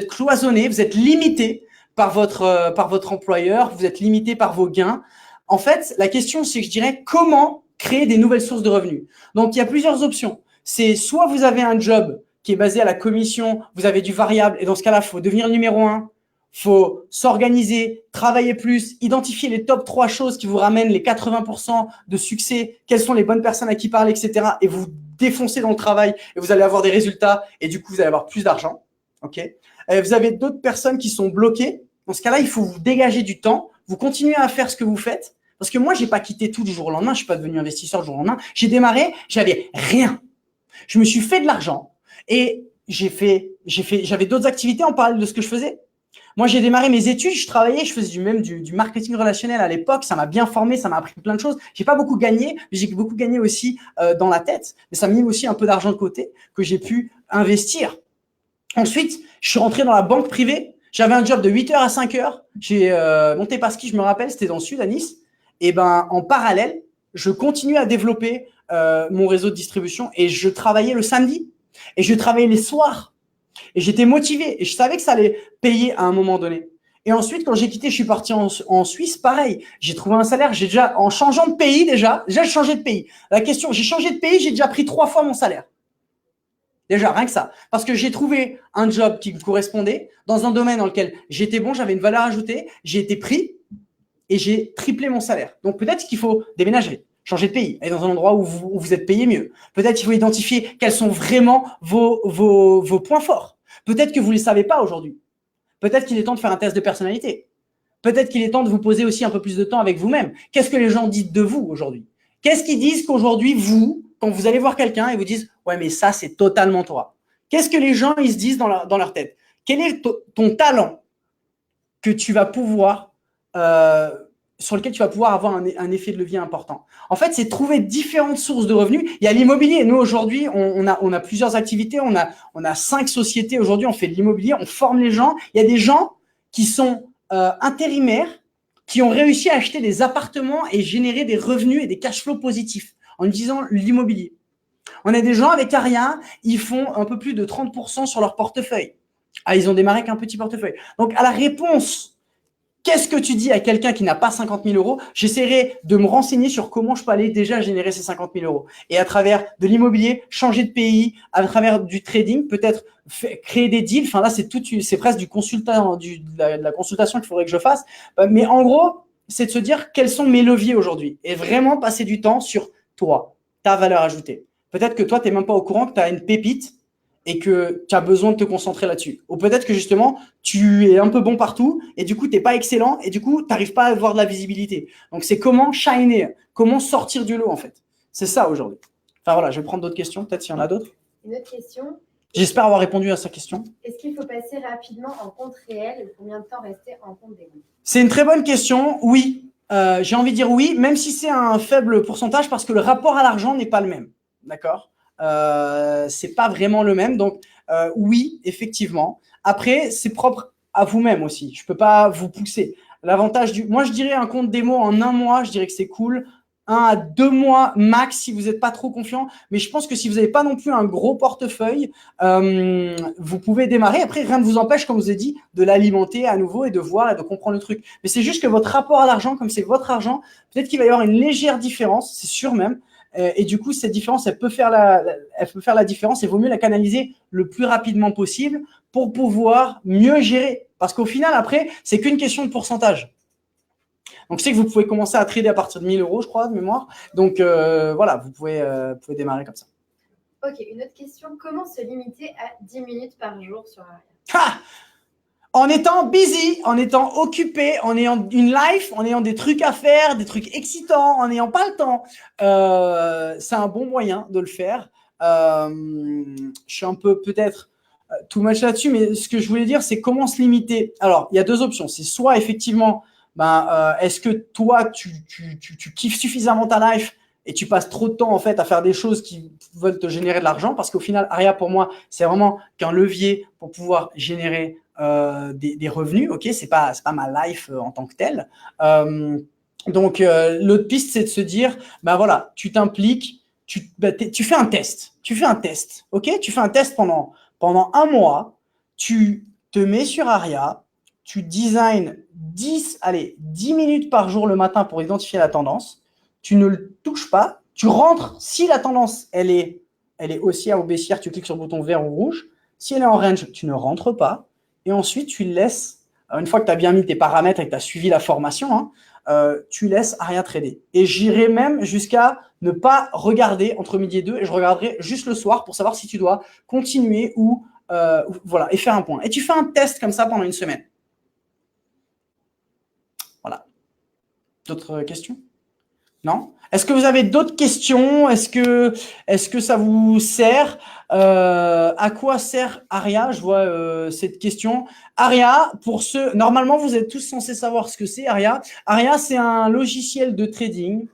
cloisonné, vous êtes limité par votre employeur, vous êtes limité par vos gains. En fait, la question, c'est, je dirais, comment créer des nouvelles sources de revenus. Donc, il y a plusieurs options. C'est soit vous avez un job qui est basé à la commission, vous avez du variable, et dans ce cas-là, il faut devenir numéro 1, il faut s'organiser, travailler plus, identifier les top 3 choses qui vous ramènent les 80% de succès, quelles sont les bonnes personnes à qui parler, etc. Et vous défoncer dans le travail et vous allez avoir des résultats et du coup, vous allez avoir plus d'argent. Okay. Vous avez d'autres personnes qui sont bloquées. Dans ce cas-là, il faut vous dégager du temps, vous continuez à faire ce que vous faites. Parce que moi, j'ai pas quitté tout du jour au lendemain, je suis pas devenu investisseur du jour au lendemain. J'ai démarré, j'avais rien. Je me suis fait de l'argent et j'avais d'autres activités en parallèle de ce que je faisais. Moi, j'ai démarré mes études, je travaillais, je faisais du marketing relationnel à l'époque. Ça m'a bien formé, ça m'a appris plein de choses. J'ai pas beaucoup gagné, mais j'ai beaucoup gagné aussi dans la tête. Mais ça m'a mis aussi un peu d'argent de côté que j'ai pu investir. Ensuite, je suis rentré dans la banque privée. J'avais un job de 8h à 5h. J'ai Montepaschi, je me rappelle, c'était dans le sud, à Nice. Et en parallèle, je continuais à développer mon réseau de distribution et je travaillais le samedi et je travaillais les soirs. Et j'étais motivé et je savais que ça allait payer à un moment donné. Et ensuite, quand j'ai quitté, je suis parti en Suisse, pareil. J'ai trouvé un salaire, en changeant de pays déjà j'ai changé de pays. La question, j'ai changé de pays, j'ai déjà pris 3 fois mon salaire. Déjà, rien que ça. Parce que j'ai trouvé un job qui me correspondait dans un domaine dans lequel j'étais bon, j'avais une valeur ajoutée, j'ai été pris et j'ai triplé mon salaire. Donc peut-être qu'il faut déménager, changer de pays, aller dans un endroit où vous êtes payé mieux. Peut-être qu'il faut identifier quels sont vraiment vos points forts. Peut-être que vous ne les savez pas aujourd'hui. Peut-être qu'il est temps de faire un test de personnalité. Peut-être qu'il est temps de vous poser aussi un peu plus de temps avec vous-même. Qu'est-ce que les gens disent de vous aujourd'hui? Qu'est-ce qu'ils disent qu'aujourd'hui, vous, quand vous allez voir quelqu'un et vous disent « Ouais, mais ça, c'est totalement toi ». Qu'est-ce que les gens ils se disent dans leur tête? Quel est ton talent que tu vas pouvoir sur lequel tu vas pouvoir avoir un effet de levier important. En fait, c'est trouver différentes sources de revenus. Il y a l'immobilier. Nous, aujourd'hui, on a plusieurs activités. On a 5 sociétés. Aujourd'hui, on fait de l'immobilier. On forme les gens. Il y a des gens qui sont intérimaires, qui ont réussi à acheter des appartements et générer des revenus et des cash flows positifs en utilisant l'immobilier. On a des gens avec Aria, ils font un peu plus de 30% sur leur portefeuille. Ah, ils ont démarré avec un petit portefeuille. Donc, à la réponse, qu'est-ce que tu dis à quelqu'un qui n'a pas 50 000 euros? J'essaierai de me renseigner sur comment je peux aller déjà générer ces 50 000 euros. Et à travers de l'immobilier, changer de pays, à travers du trading, peut-être créer des deals. Enfin là, c'est presque du consultant, de la consultation qu'il faudrait que je fasse. Mais en gros, c'est de se dire quels sont mes leviers aujourd'hui et vraiment passer du temps sur toi, ta valeur ajoutée. Peut-être que toi, tu n'es même pas au courant que tu as une pépite et que tu as besoin de te concentrer là-dessus. Ou peut-être que justement, tu es un peu bon partout et du coup, tu n'es pas excellent et du coup, tu n'arrives pas à avoir de la visibilité. Donc, c'est comment shiner, comment sortir du lot en fait. C'est ça aujourd'hui. Enfin voilà, je vais prendre d'autres questions, peut-être s'il y en a d'autres. Une autre question. J'espère avoir répondu à sa question. Est-ce qu'il faut passer rapidement en compte réel et combien de temps rester en compte démo? C'est une très bonne question, oui. J'ai envie de dire oui, même si c'est un faible pourcentage, parce que le rapport à l'argent n'est pas le même. D'accord? C'est pas vraiment le même. Donc, oui, effectivement. Après, c'est propre à vous-même aussi. Je peux pas vous pousser. L'avantage moi, je dirais un compte démo en 1 mois, je dirais que c'est cool. 1 à 2 mois max si vous n'êtes pas trop confiant. Mais je pense que si vous n'avez pas non plus un gros portefeuille, vous pouvez démarrer. Après, rien ne vous empêche, comme je vous ai dit, de l'alimenter à nouveau et de voir et de comprendre le truc. Mais c'est juste que votre rapport à l'argent, comme c'est votre argent, peut-être qu'il va y avoir une légère différence, c'est sûr même. Et du coup, cette différence, elle peut faire la différence. Et vaut mieux la canaliser le plus rapidement possible pour pouvoir mieux gérer. Parce qu'au final, après, c'est qu'une question de pourcentage. Donc, je sais que vous pouvez commencer à trader à partir de 1 000 €, je crois, de mémoire. Donc, voilà, vous pouvez démarrer comme ça. Ok, une autre question. Comment se limiter à 10 minutes par jour sur Aria? Ha! En étant busy, en étant occupé, en ayant une life, en ayant des trucs à faire, des trucs excitants, en n'ayant pas le temps, c'est un bon moyen de le faire. Je suis un peu peut-être too much là-dessus, mais ce que je voulais dire, c'est comment se limiter. Alors, il y a deux options. C'est soit effectivement, est-ce que toi, tu kiffes suffisamment ta life et tu passes trop de temps en fait à faire des choses qui veulent te générer de l'argent, parce qu'au final, Aria pour moi, c'est vraiment qu'un levier pour pouvoir générer des revenus. Ok, c'est pas ma life en tant que telle. Donc l'autre piste, c'est de se dire, voilà, tu t'impliques, tu fais un test, ok, tu fais un test pendant 1 mois, tu te mets sur Aria, tu designs 10 minutes par jour le matin pour identifier la tendance, tu ne le touches pas, tu rentres, si la tendance elle est haussière ou baissière, tu cliques sur le bouton vert ou rouge, si elle est en range, tu ne rentres pas, et ensuite tu laisses, une fois que tu as bien mis tes paramètres et que tu as suivi la formation, tu laisses Aria trader. Et j'irai même jusqu'à ne pas regarder entre midi et 2, et je regarderai juste le soir pour savoir si tu dois continuer ou voilà, et faire un point. Et tu fais un test comme ça pendant une semaine. Voilà. D'autres questions? Non? Est-ce que vous avez d'autres questions? Est-ce que ça vous sert? À quoi sert Aria? Je vois cette question. Aria, pour ceux, normalement, vous êtes tous censés savoir ce que c'est Aria. Aria, c'est un logiciel de trading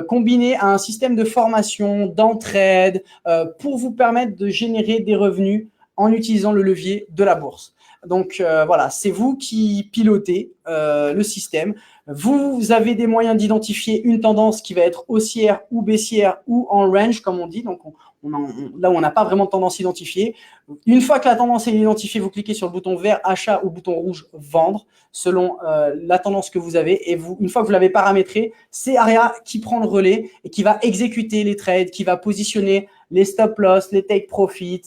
combiné à un système de formation, d'entraide, pour vous permettre de générer des revenus en utilisant le levier de la bourse. Donc voilà, c'est vous qui pilotez le système. Vous avez des moyens d'identifier une tendance qui va être haussière ou baissière ou en range, comme on dit. Donc, là où on n'a pas vraiment de tendance identifiée. Une fois que la tendance est identifiée, vous cliquez sur le bouton vert achat ou bouton rouge vendre selon la tendance que vous avez. Et une fois que vous l'avez paramétré, c'est Aria qui prend le relais et qui va exécuter les trades, qui va positionner les stop loss, les take profit,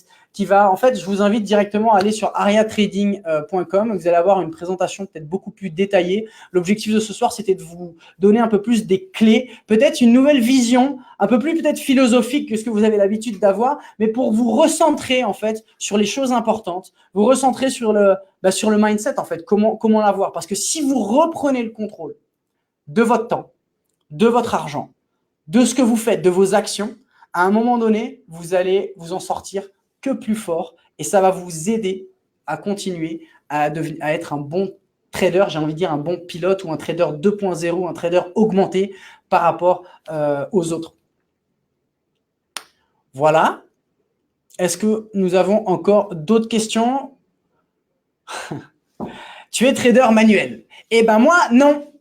en fait, je vous invite directement à aller sur ariatrading.com. Vous allez avoir une présentation peut-être beaucoup plus détaillée. L'objectif de ce soir, c'était de vous donner un peu plus des clés, peut-être une nouvelle vision, un peu plus peut-être philosophique que ce que vous avez l'habitude d'avoir, mais pour vous recentrer en fait sur les choses importantes, vous recentrer sur le mindset en fait, comment l'avoir. Parce que si vous reprenez le contrôle de votre temps, de votre argent, de ce que vous faites, de vos actions, à un moment donné, vous allez vous en sortir que plus fort, et ça va vous aider à continuer à être un bon trader, j'ai envie de dire un bon pilote ou un trader 2.0, un trader augmenté par rapport aux autres. Voilà. Est-ce que nous avons encore d'autres questions? Tu es trader manuel? Eh ben moi, non.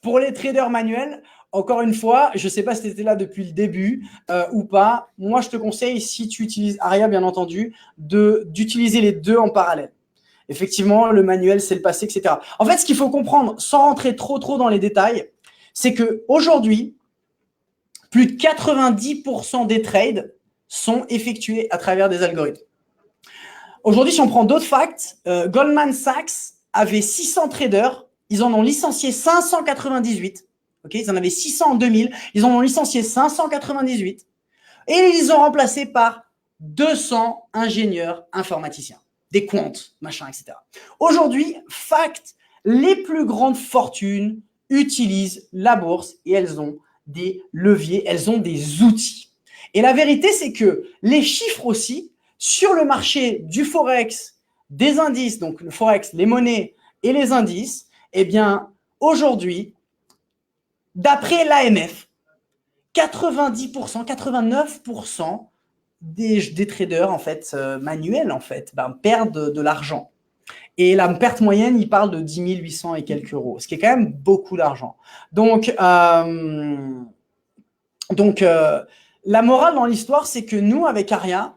Pour les traders manuels, encore une fois, je ne sais pas si tu étais là depuis le début ou pas. Moi, je te conseille, si tu utilises Aria, bien entendu, d'utiliser les deux en parallèle. Effectivement, le manuel, c'est le passé, etc. En fait, ce qu'il faut comprendre, sans rentrer trop dans les détails, c'est qu'aujourd'hui, plus de 90% des trades sont effectués à travers des algorithmes. Aujourd'hui, si on prend d'autres facts, Goldman Sachs avait 600 traders, ils en ont licencié 598. Okay, ils en avaient 600 en 2000, ils en ont licencié 598 et ils les ont remplacés par 200 ingénieurs informaticiens, des quants, machin, etc. Aujourd'hui, fact, les plus grandes fortunes utilisent la bourse et elles ont des leviers, elles ont des outils. Et la vérité, c'est que les chiffres aussi, sur le marché du Forex, des indices, donc le Forex, les monnaies et les indices, eh bien, aujourd'hui, d'après l'AMF, 90%, 89% des traders en fait, manuels en fait, perdent de l'argent. Et la perte moyenne, il parle de 10 800 et quelques euros, ce qui est quand même beaucoup d'argent. Donc, la morale dans l'histoire, c'est que nous, avec Aria,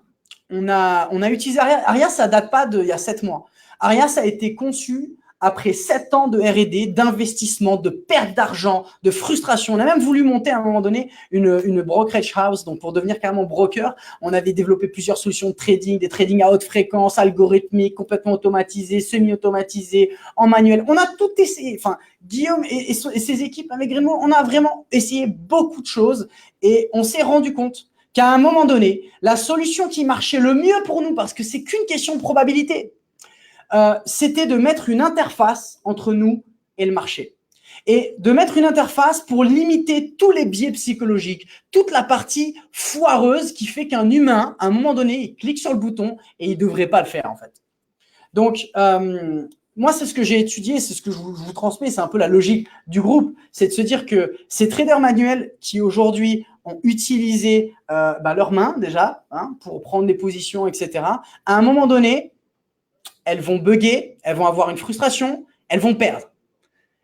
on a utilisé Aria. Aria, ça date pas d'il y a 7 mois. Aria, ça a été conçu après 7 ans de R&D, d'investissement, de perte d'argent, de frustration. On a même voulu monter à un moment donné une brokerage house. Donc, pour devenir carrément broker, on avait développé plusieurs solutions de trading, des trading à haute fréquence, algorithmiques, complètement automatisés, semi-automatisés, en manuel. On a tout essayé. Enfin, Guillaume et ses équipes avec Grimaud, on a vraiment essayé beaucoup de choses et on s'est rendu compte qu'à un moment donné, la solution qui marchait le mieux pour nous, parce que c'est qu'une question de probabilité, c'était de mettre une interface entre nous et le marché. Et de mettre une interface pour limiter tous les biais psychologiques, toute la partie foireuse qui fait qu'un humain, à un moment donné, il clique sur le bouton et il ne devrait pas le faire, en fait. Donc, moi, c'est ce que j'ai étudié, c'est ce que je vous transmets, c'est un peu la logique du groupe, c'est de se dire que ces traders manuels qui aujourd'hui ont utilisé leurs mains déjà pour prendre des positions, etc., à un moment donné, elles vont bugger, elles vont avoir une frustration, elles vont perdre.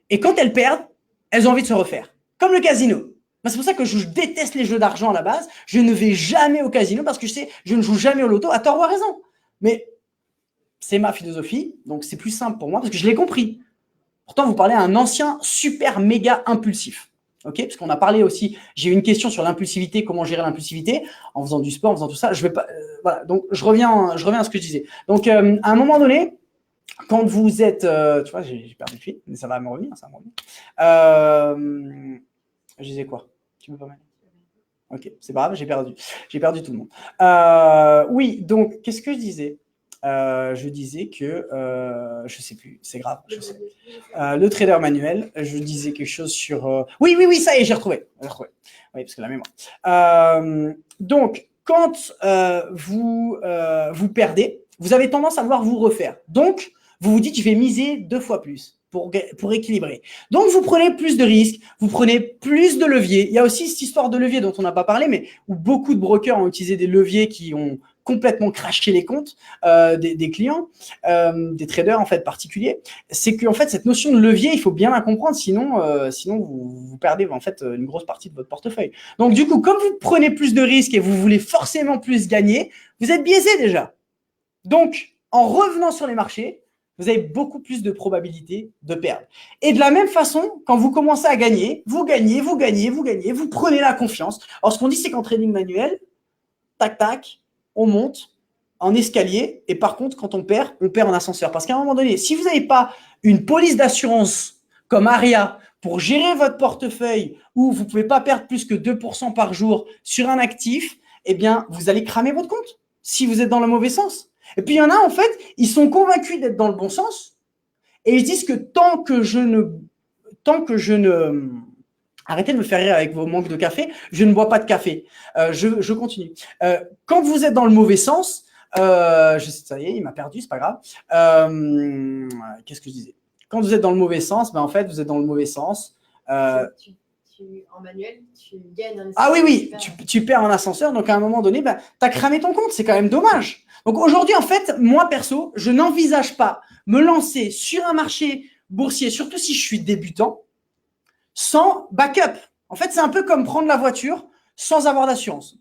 Et quand elles perdent, elles ont envie de se refaire. Comme le casino. C'est pour ça que je déteste les jeux d'argent à la base. Je ne vais jamais au casino parce que je ne joue jamais au loto, à tort ou à raison. Mais c'est ma philosophie, donc c'est plus simple pour moi parce que je l'ai compris. Pourtant, vous parlez à un ancien super méga impulsif. Ok, parce qu'on a parlé aussi, j'ai eu une question sur l'impulsivité, comment gérer l'impulsivité en faisant du sport, en faisant tout ça. Je vais pas, voilà. Donc je reviens à ce que je disais. Donc à un moment donné, quand vous êtes, tu vois, j'ai perdu le fil, mais ça va me revenir, ça va me revenir. Je disais quoi? Tu me permets? Ok, c'est pas grave, j'ai perdu tout le monde. Oui, donc qu'est-ce que je disais? Je disais que, je sais plus, c'est grave. Je sais. Le trader manuel, je disais quelque chose sur. Oui, ça y est, j'ai retrouvé. Oui, parce que la mémoire. Donc, quand vous perdez, vous avez tendance à vouloir vous refaire. Donc, vous vous dites, je vais miser 2 fois plus pour équilibrer. Donc, vous prenez plus de risques, vous prenez plus de leviers. Il y a aussi cette histoire de levier dont on n'a pas parlé, mais où beaucoup de brokers ont utilisé des leviers qui ont complètement craché les comptes des clients, des traders en fait particuliers. C'est qu'en fait cette notion de levier, il faut bien la comprendre, sinon vous perdez en fait une grosse partie de votre portefeuille. Donc du coup, comme vous prenez plus de risques et vous voulez forcément plus gagner, vous êtes biaisé déjà. Donc en revenant sur les marchés, vous avez beaucoup plus de probabilité de perdre. Et de la même façon, quand vous commencez à gagner, vous prenez la confiance. Alors ce qu'on dit, c'est qu'en trading manuel, tac tac, on monte en escalier et par contre, quand on perd en ascenseur. Parce qu'à un moment donné, si vous n'avez pas une police d'assurance comme Aria pour gérer votre portefeuille où vous ne pouvez pas perdre plus que 2% par jour sur un actif, eh bien, vous allez cramer votre compte si vous êtes dans le mauvais sens. Et puis, il y en a, en fait, ils sont convaincus d'être dans le bon sens et ils disent que tant que je ne arrêtez de me faire rire avec vos manques de café. Je ne bois pas de café. Je continue. Quand vous êtes dans le mauvais sens, ça y est, il m'a perdu, c'est pas grave. Qu'est-ce que je disais? Quand vous êtes dans le mauvais sens, en fait, vous êtes dans le mauvais sens. En manuel, tu gagnes un ascenseur. Ah oui, tu perds en ascenseur. Donc, à un moment donné, tu as cramé ton compte. C'est quand même dommage. Donc, aujourd'hui, en fait, moi, perso, je n'envisage pas me lancer sur un marché boursier, surtout si je suis débutant, sans backup. En fait, c'est un peu comme prendre la voiture sans avoir d'assurance.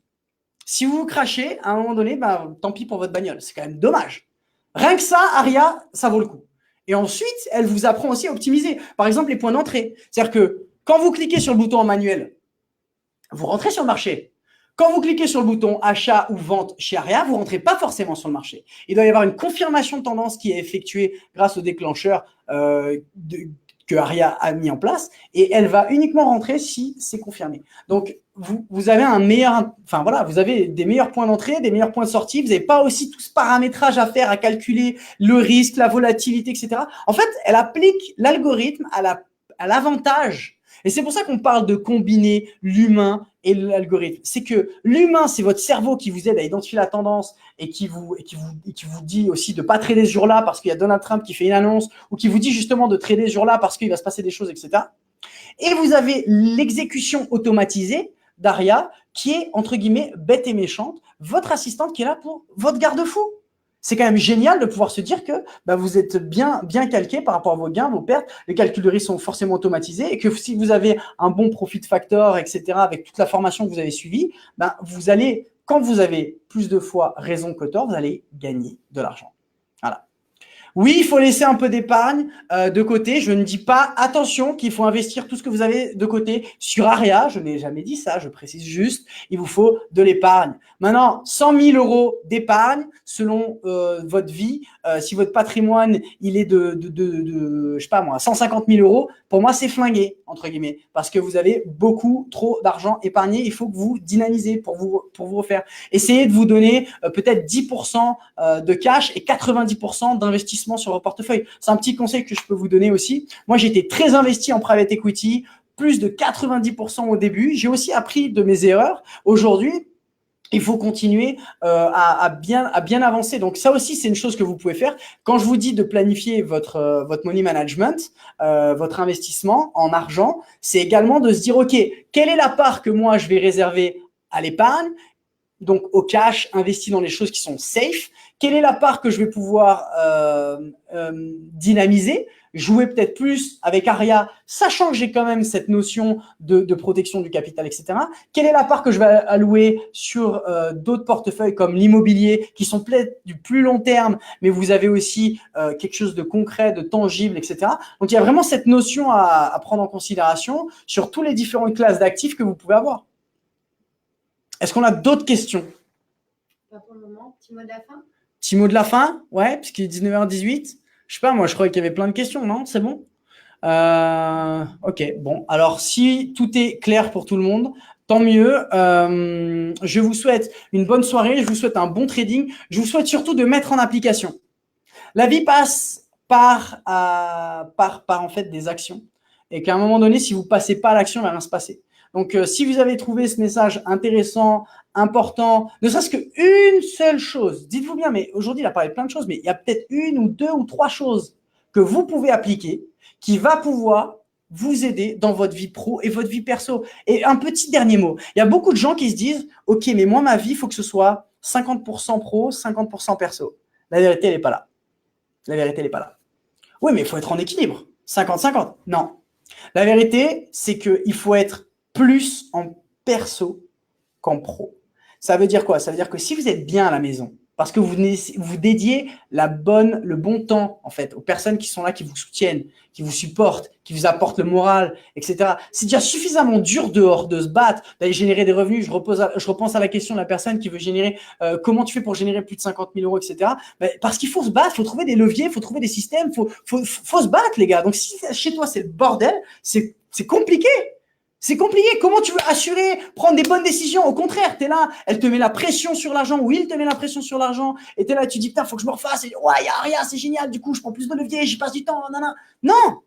Si vous vous crachez, à un moment donné, tant pis pour votre bagnole. C'est quand même dommage. Rien que ça, Aria, ça vaut le coup. Et ensuite, elle vous apprend aussi à optimiser. Par exemple, les points d'entrée. C'est-à-dire que quand vous cliquez sur le bouton en manuel, vous rentrez sur le marché. Quand vous cliquez sur le bouton achat ou vente chez Aria, vous ne rentrez pas forcément sur le marché. Il doit y avoir une confirmation de tendance qui est effectuée grâce au déclencheur que Aria a mis en place et elle va uniquement rentrer si c'est confirmé. Donc, vous avez vous avez des meilleurs points d'entrée, des meilleurs points de sortie. Vous n'avez pas aussi tout ce paramétrage à faire, à calculer le risque, la volatilité, etc. En fait, elle applique l'algorithme à l'avantage. Et c'est pour ça qu'on parle de combiner l'humain et l'algorithme. C'est que l'humain, c'est votre cerveau qui vous aide à identifier la tendance et qui vous dit aussi de pas trader ce jour-là parce qu'il y a Donald Trump qui fait une annonce ou qui vous dit justement de trader ce jour-là parce qu'il va se passer des choses, etc. Et vous avez l'exécution automatisée d'Aria qui est, entre guillemets, bête et méchante, votre assistante qui est là pour votre garde-fou. C'est quand même génial de pouvoir se dire que vous êtes bien calqué par rapport à vos gains, vos pertes. Les calculs de risque sont forcément automatisés et que si vous avez un bon profit factor, etc., avec toute la formation que vous avez suivie, vous allez, quand vous avez plus de fois raison que tort, vous allez gagner de l'argent. Voilà. Oui, il faut laisser un peu d'épargne de côté. Je ne dis pas, attention, qu'il faut investir tout ce que vous avez de côté sur Aria. Je n'ai jamais dit ça, je précise juste, il vous faut de l'épargne. Maintenant, 100 000 euros d'épargne selon votre vie. Si votre patrimoine, il est je sais pas moi, 150 000 euros, pour moi, c'est flingué, entre guillemets, parce que vous avez beaucoup trop d'argent épargné. Il faut que vous dynamisez pour vous refaire. Essayez de vous donner peut-être 10% de cash et 90% d'investissement sur vos portefeuilles. C'est un petit conseil que je peux vous donner aussi. Moi, j'étais très investi en private equity, plus de 90% au début. J'ai aussi appris de mes erreurs. Aujourd'hui, il faut continuer à bien avancer. Donc ça aussi, c'est une chose que vous pouvez faire. Quand je vous dis de planifier votre money management, votre investissement en argent, c'est également de se dire, OK, quelle est la part que moi, je vais réserver à l'épargne, donc au cash, investi dans les choses qui sont safe? Quelle est la part que je vais pouvoir dynamiser, jouer peut-être plus avec Aria, sachant que j'ai quand même cette notion de protection du capital, etc. Quelle est la part que je vais allouer sur d'autres portefeuilles comme l'immobilier, qui sont peut-être du plus long terme, mais vous avez aussi quelque chose de concret, de tangible, etc. Donc, il y a vraiment cette notion à prendre en considération sur tous les différentes classes d'actifs que vous pouvez avoir. Est-ce qu'on a d'autres questions? Pas pour le moment. Petit mot de la fin? Petit mot de la fin? Ouais, puisqu'il est 19h18. Je sais pas, moi, je croyais qu'il y avait plein de questions, non? C'est bon? Ok, bon. Alors, si tout est clair pour tout le monde, tant mieux. Je vous souhaite une bonne soirée. Je vous souhaite un bon trading. Je vous souhaite surtout de mettre en application. La vie passe par en fait des actions. Et qu'à un moment donné, si vous passez pas à l'action, il va rien se passer. Donc, si vous avez trouvé ce message intéressant, important, ne serait-ce qu'une seule chose, dites-vous bien, mais aujourd'hui, il a parlé de plein de choses, mais il y a peut-être une ou deux ou trois choses que vous pouvez appliquer qui va pouvoir vous aider dans votre vie pro et votre vie perso. Et un petit dernier mot, il y a beaucoup de gens qui se disent, OK, mais moi, ma vie, il faut que ce soit 50% pro, 50% perso. La vérité, elle n'est pas là. La vérité, elle n'est pas là. Oui, mais il faut être en équilibre. 50-50. Non. La vérité, c'est qu'il faut être plus en perso qu'en pro. Ça veut dire quoi? Ça veut dire que si vous êtes bien à la maison, parce que vous dédiez le bon temps, en fait, aux personnes qui sont là, qui vous soutiennent, qui vous supportent, qui vous apportent le moral, etc. C'est déjà suffisamment dur dehors de se battre, d'aller générer des revenus. Je repense à la question de la personne qui veut générer, comment tu fais pour générer plus de 50 000 euros, etc. Parce qu'il faut se battre, il faut trouver des leviers, il faut trouver des systèmes, faut se battre, les gars. Donc, si chez toi, c'est le bordel, c'est compliqué. C'est compliqué. Comment tu veux assurer, prendre des bonnes décisions? Au contraire, tu es là, elle te met la pression sur l'argent, ou il te met la pression sur l'argent, et tu es là, tu dis, putain, faut que je me refasse, et ouais, y a rien, c'est génial, du coup, je prends plus de levier, j'y passe du temps, nanana. Non!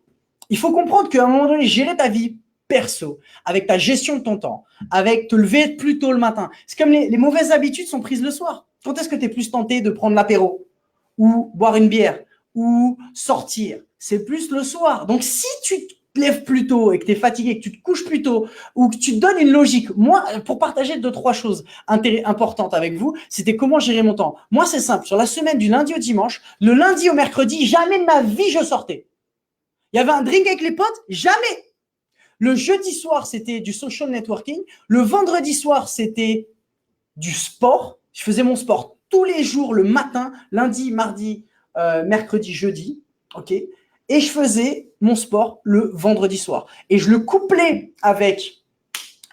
Il faut comprendre qu'à un moment donné, gérer ta vie perso, avec ta gestion de ton temps, avec te lever plus tôt le matin. C'est comme les mauvaises habitudes sont prises le soir. Quand est-ce que tu es plus tenté de prendre l'apéro, ou boire une bière, ou sortir? C'est plus le soir. Donc, si tu te lèves plus tôt et que tu es fatigué, que tu te couches plus tôt ou que tu te donnes une logique. Moi, pour partager 2-3 choses importantes avec vous, c'était comment gérer mon temps. Moi, c'est simple. Sur la semaine du lundi au dimanche, le lundi au mercredi, jamais de ma vie je sortais. Il y avait un drink avec les potes, jamais. Le jeudi soir, c'était du social networking. Le vendredi soir, c'était du sport. Je faisais mon sport tous les jours, le matin, lundi, mardi, mercredi, jeudi. OK. Et je faisais mon sport le vendredi soir. Et je le couplais avec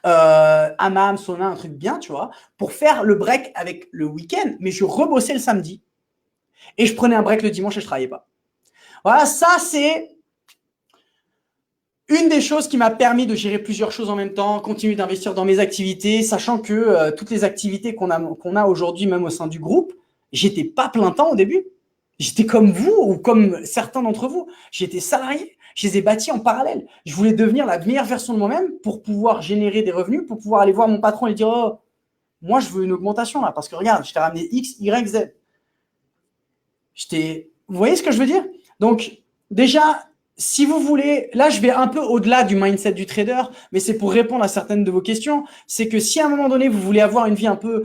hammam, sauna, un truc bien, tu vois, pour faire le break avec le week-end. Mais je rebossais le samedi. Et je prenais un break le dimanche et je ne travaillais pas. Voilà, ça, c'est une des choses qui m'a permis de gérer plusieurs choses en même temps, continuer d'investir dans mes activités, sachant que toutes les activités qu'on a aujourd'hui, même au sein du groupe, j'étais pas plein temps au début. J'étais comme vous ou comme certains d'entre vous. J'étais salarié. Je les ai bâtis en parallèle. Je voulais devenir la meilleure version de moi-même pour pouvoir générer des revenus, pour pouvoir aller voir mon patron et dire « Oh, moi, je veux une augmentation là, parce que regarde, je t'ai ramené X, Y, Z. » Vous voyez ce que je veux dire? Donc, déjà, si vous voulez, là, je vais un peu au-delà du mindset du trader, mais c'est pour répondre à certaines de vos questions. C'est que si à un moment donné, vous voulez avoir une vie un peu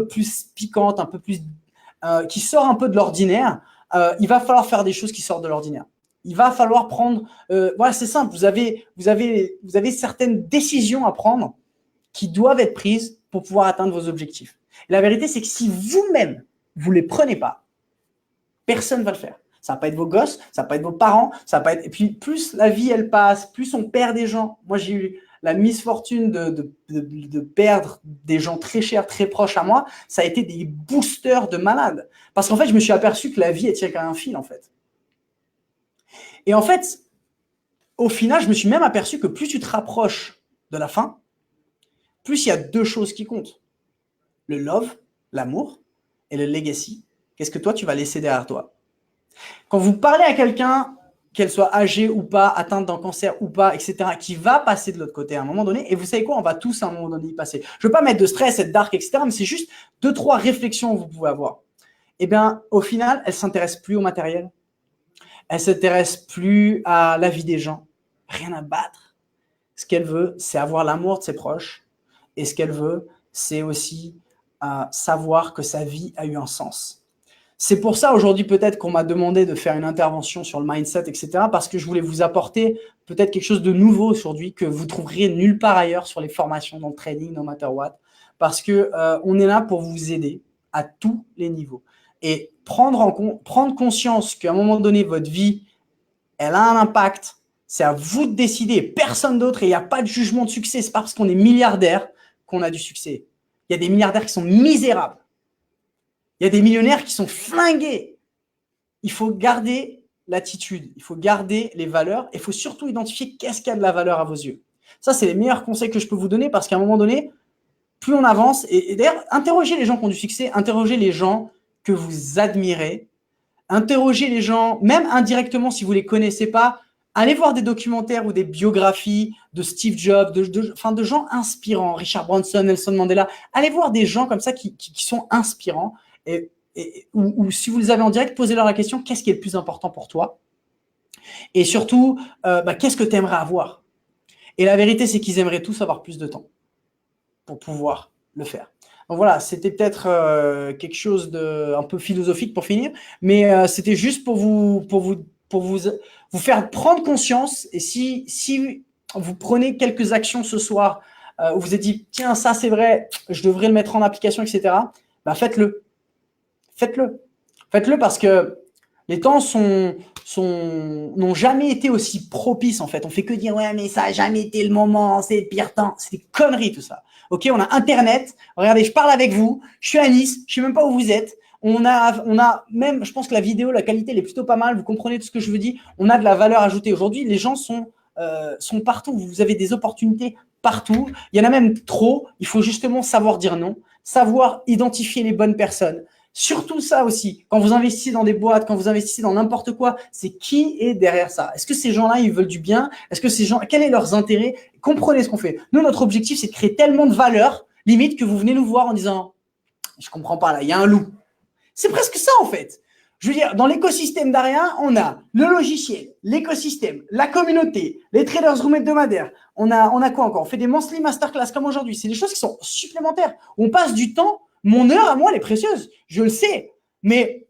plus piquante, un peu plus qui sort un peu de l'ordinaire, il va falloir faire des choses qui sortent de l'ordinaire. Il va falloir prendre, voilà, c'est simple. Vous avez certaines décisions à prendre qui doivent être prises pour pouvoir atteindre vos objectifs. Et la vérité, c'est que si vous-même vous les prenez pas, personne va le faire. Ça va pas être vos gosses, ça va pas être vos parents, ça va pas être. Et puis plus la vie elle passe, plus on perd des gens. Moi j'ai eu la misfortune de perdre des gens très chers, très proches à moi. Ça a été des boosters de malades. Parce qu'en fait je me suis aperçu que la vie elle tient qu'à un fil en fait. Et en fait, au final, je me suis même aperçu que plus tu te rapproches de la fin, plus il y a deux choses qui comptent. Le love, l'amour, et le legacy. Qu'est-ce que toi, tu vas laisser derrière toi? Quand vous parlez à quelqu'un, qu'elle soit âgée ou pas, atteinte d'un cancer ou pas, etc., qui va passer de l'autre côté à un moment donné, et vous savez quoi, on va tous à un moment donné y passer. Je ne veux pas mettre de stress, être dark, etc., mais c'est juste 2-3 réflexions que vous pouvez avoir. Eh bien, au final, elle ne s'intéresse plus au matériel. Elle ne s'intéresse plus à la vie des gens. Rien à battre. Ce qu'elle veut, c'est avoir l'amour de ses proches. Et ce qu'elle veut, c'est aussi savoir que sa vie a eu un sens. C'est pour ça aujourd'hui peut-être qu'on m'a demandé de faire une intervention sur le mindset, etc. Parce que je voulais vous apporter peut-être quelque chose de nouveau aujourd'hui que vous trouverez nulle part ailleurs sur les formations, dans le trading, no matter what. Parce que on est là pour vous aider à tous les niveaux. Et prendre conscience qu'à un moment donné, votre vie, elle a un impact. C'est à vous de décider, personne d'autre. Et il n'y a pas de jugement de succès. C'est pas parce qu'on est milliardaire qu'on a du succès. Il y a des milliardaires qui sont misérables. Il y a des millionnaires qui sont flingués. Il faut garder l'attitude, il faut garder les valeurs et il faut surtout identifier qu'est-ce qui a de la valeur à vos yeux. Ça, c'est les meilleurs conseils que je peux vous donner parce qu'à un moment donné, plus on avance, et d'ailleurs, interrogez les gens qui ont du succès, interrogez les gens que vous admirez, interrogez les gens, même indirectement si vous ne les connaissez pas, allez voir des documentaires ou des biographies de Steve Jobs, de gens inspirants, Richard Branson, Nelson Mandela. Allez voir des gens comme ça qui sont inspirants. Ou si vous les avez en direct, posez-leur la question, qu'est-ce qui est le plus important pour toi? Et surtout, qu'est-ce que tu aimerais avoir? Et la vérité, c'est qu'ils aimeraient tous avoir plus de temps pour pouvoir le faire. Donc voilà, c'était peut-être quelque chose de un peu philosophique pour finir, mais c'était juste pour vous faire prendre conscience. Et si vous prenez quelques actions ce soir, où vous vous êtes dit, tiens, ça c'est vrai, je devrais le mettre en application, etc., faites-le. Faites-le. Faites-le parce que les temps n'ont jamais été aussi propices en fait. On fait que dire ouais mais ça a jamais été le moment, c'est le pire temps. C'est des conneries tout ça. Ok, on a Internet. Regardez, je parle avec vous. Je suis à Nice. Je sais même pas où vous êtes. On a même, je pense que la vidéo, la qualité, elle est plutôt pas mal. Vous comprenez tout ce que je veux dire. On a de la valeur ajoutée aujourd'hui. Les gens sont partout. Vous avez des opportunités partout. Il y en a même trop. Il faut justement savoir dire non, savoir identifier les bonnes personnes. Surtout ça aussi, quand vous investissez dans des boîtes, quand vous investissez dans n'importe quoi, c'est qui est derrière ça? Est-ce que ces gens-là, ils veulent du bien? Est-ce que ces gens, quel est leurs intérêts? Comprenez ce qu'on fait. Nous, notre objectif, c'est de créer tellement de valeur, limite que vous venez nous voir en disant, je comprends pas là, il y a un loup. C'est presque ça en fait. Je veux dire, dans l'écosystème d'Aria, on a le logiciel, l'écosystème, la communauté, les traders room hebdomadaires. On a quoi encore? On fait des monthly masterclass comme aujourd'hui. C'est des choses qui sont supplémentaires. On passe du temps. Mon heure à moi, elle est précieuse, je le sais, mais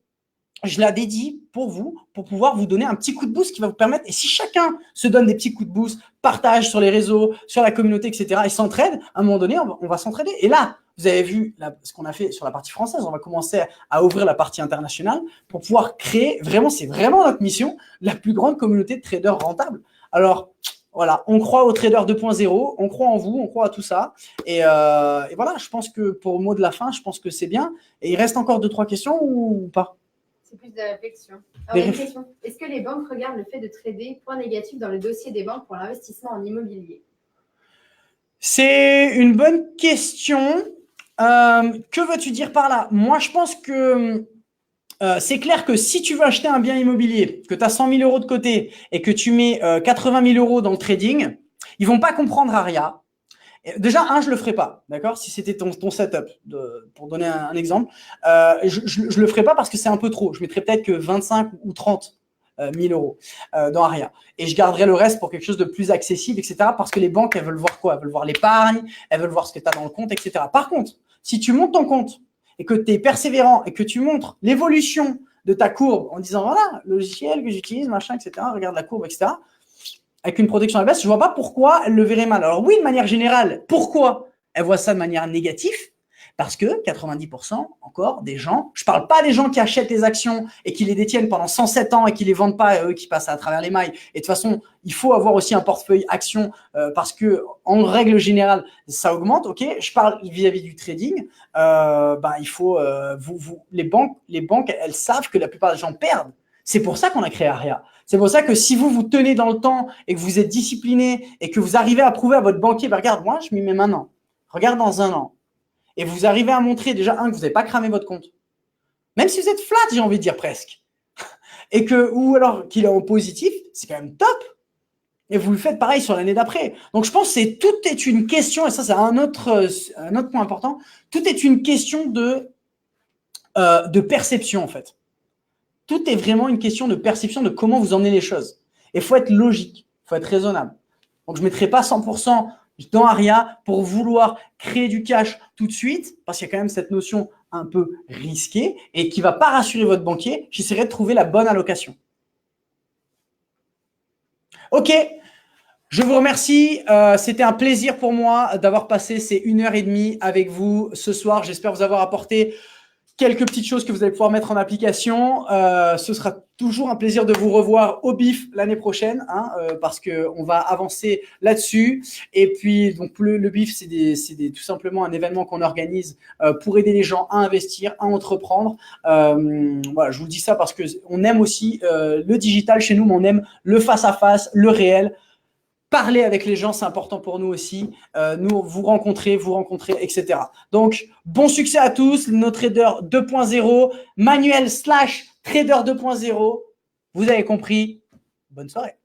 je la dédie pour vous, pour pouvoir vous donner un petit coup de boost qui va vous permettre, et si chacun se donne des petits coups de boost, partage sur les réseaux, sur la communauté, etc., et s'entraide, à un moment donné, on va s'entraider. Et là, vous avez vu ce qu'on a fait sur la partie française, on va commencer à ouvrir la partie internationale pour pouvoir créer, vraiment, c'est vraiment notre mission, la plus grande communauté de traders rentables. Alors, voilà, on croit aux traders 2.0, on croit en vous, on croit à tout ça. Et voilà, je pense que pour le mot de la fin, je pense que c'est bien. Et il reste encore 2-3 questions ou pas? C'est plus de réflexion. Alors, une question. Est-ce que les banques regardent le fait de trader point négatif dans le dossier des banques pour l'investissement en immobilier? C'est une bonne question. Que veux-tu dire par là? Moi, je pense que c'est clair que si tu veux acheter un bien immobilier, que tu as 100 000 euros de côté et que tu mets 80 000 euros dans le trading, ils vont pas comprendre Aria. Déjà, je le ferai pas, d'accord? Si c'était ton setup, pour donner un exemple, je le ferai pas parce que c'est un peu trop. Je mettrais peut-être que 25 ou 30 000 euros dans Aria. Et je garderai le reste pour quelque chose de plus accessible, etc. Parce que les banques, elles veulent voir quoi? Elles veulent voir l'épargne, elles veulent voir ce que tu as dans le compte, etc. Par contre, si tu montes ton compte et que tu es persévérant et que tu montres l'évolution de ta courbe en disant, voilà, le logiciel que j'utilise, machin, etc., regarde la courbe, etc., avec une protection à la baisse, je vois pas pourquoi elle le verrait mal. Alors oui, de manière générale, pourquoi elle voit ça de manière négative? Parce que 90% encore des gens, je parle pas des gens qui achètent les actions et qui les détiennent pendant 107 ans et qui les vendent pas, eux qui passent à travers les mailles. Et de toute façon, il faut avoir aussi un portefeuille action parce que en règle générale, ça augmente. Ok, je parle vis-à-vis du trading. Il faut les banques, elles savent que la plupart des gens perdent. C'est pour ça qu'on a créé Aria. C'est pour ça que si vous tenez dans le temps et que vous êtes discipliné et que vous arrivez à prouver à votre banquier, regarde, moi, je m'y mets maintenant. Regarde dans un an. Et vous arrivez à montrer déjà, que vous n'avez pas cramé votre compte. Même si vous êtes flat, j'ai envie de dire presque. Ou alors qu'il est en positif, c'est quand même top. Et vous le faites pareil sur l'année d'après. Donc, je pense que tout est une question, et ça, c'est un autre point important. Tout est une question de perception, en fait. Tout est vraiment une question de perception de comment vous emmenez les choses. Et il faut être logique, il faut être raisonnable. Donc, je ne mettrai pas 100% dans Aria pour vouloir créer du cash tout de suite, parce qu'il y a quand même cette notion un peu risquée et qui ne va pas rassurer votre banquier. J'essaierai de trouver la bonne allocation. Ok, je vous remercie. C'était un plaisir pour moi d'avoir passé ces 1h30 avec vous ce soir. J'espère vous avoir apporté quelques petites choses que vous allez pouvoir mettre en application. Ce sera toujours un plaisir de vous revoir au BIF l'année prochaine, parce qu'on va avancer là-dessus. Et puis, donc le BIF, c'est tout simplement un événement qu'on organise pour aider les gens à investir, à entreprendre. Voilà, je vous dis ça parce qu'on aime aussi le digital chez nous, mais on aime le face-à-face, le réel. Parler avec les gens, c'est important pour nous aussi. Nous, vous rencontrer, etc. Donc, bon succès à tous. Nos traders 2.0, manuel /trader 2.0. Vous avez compris. Bonne soirée.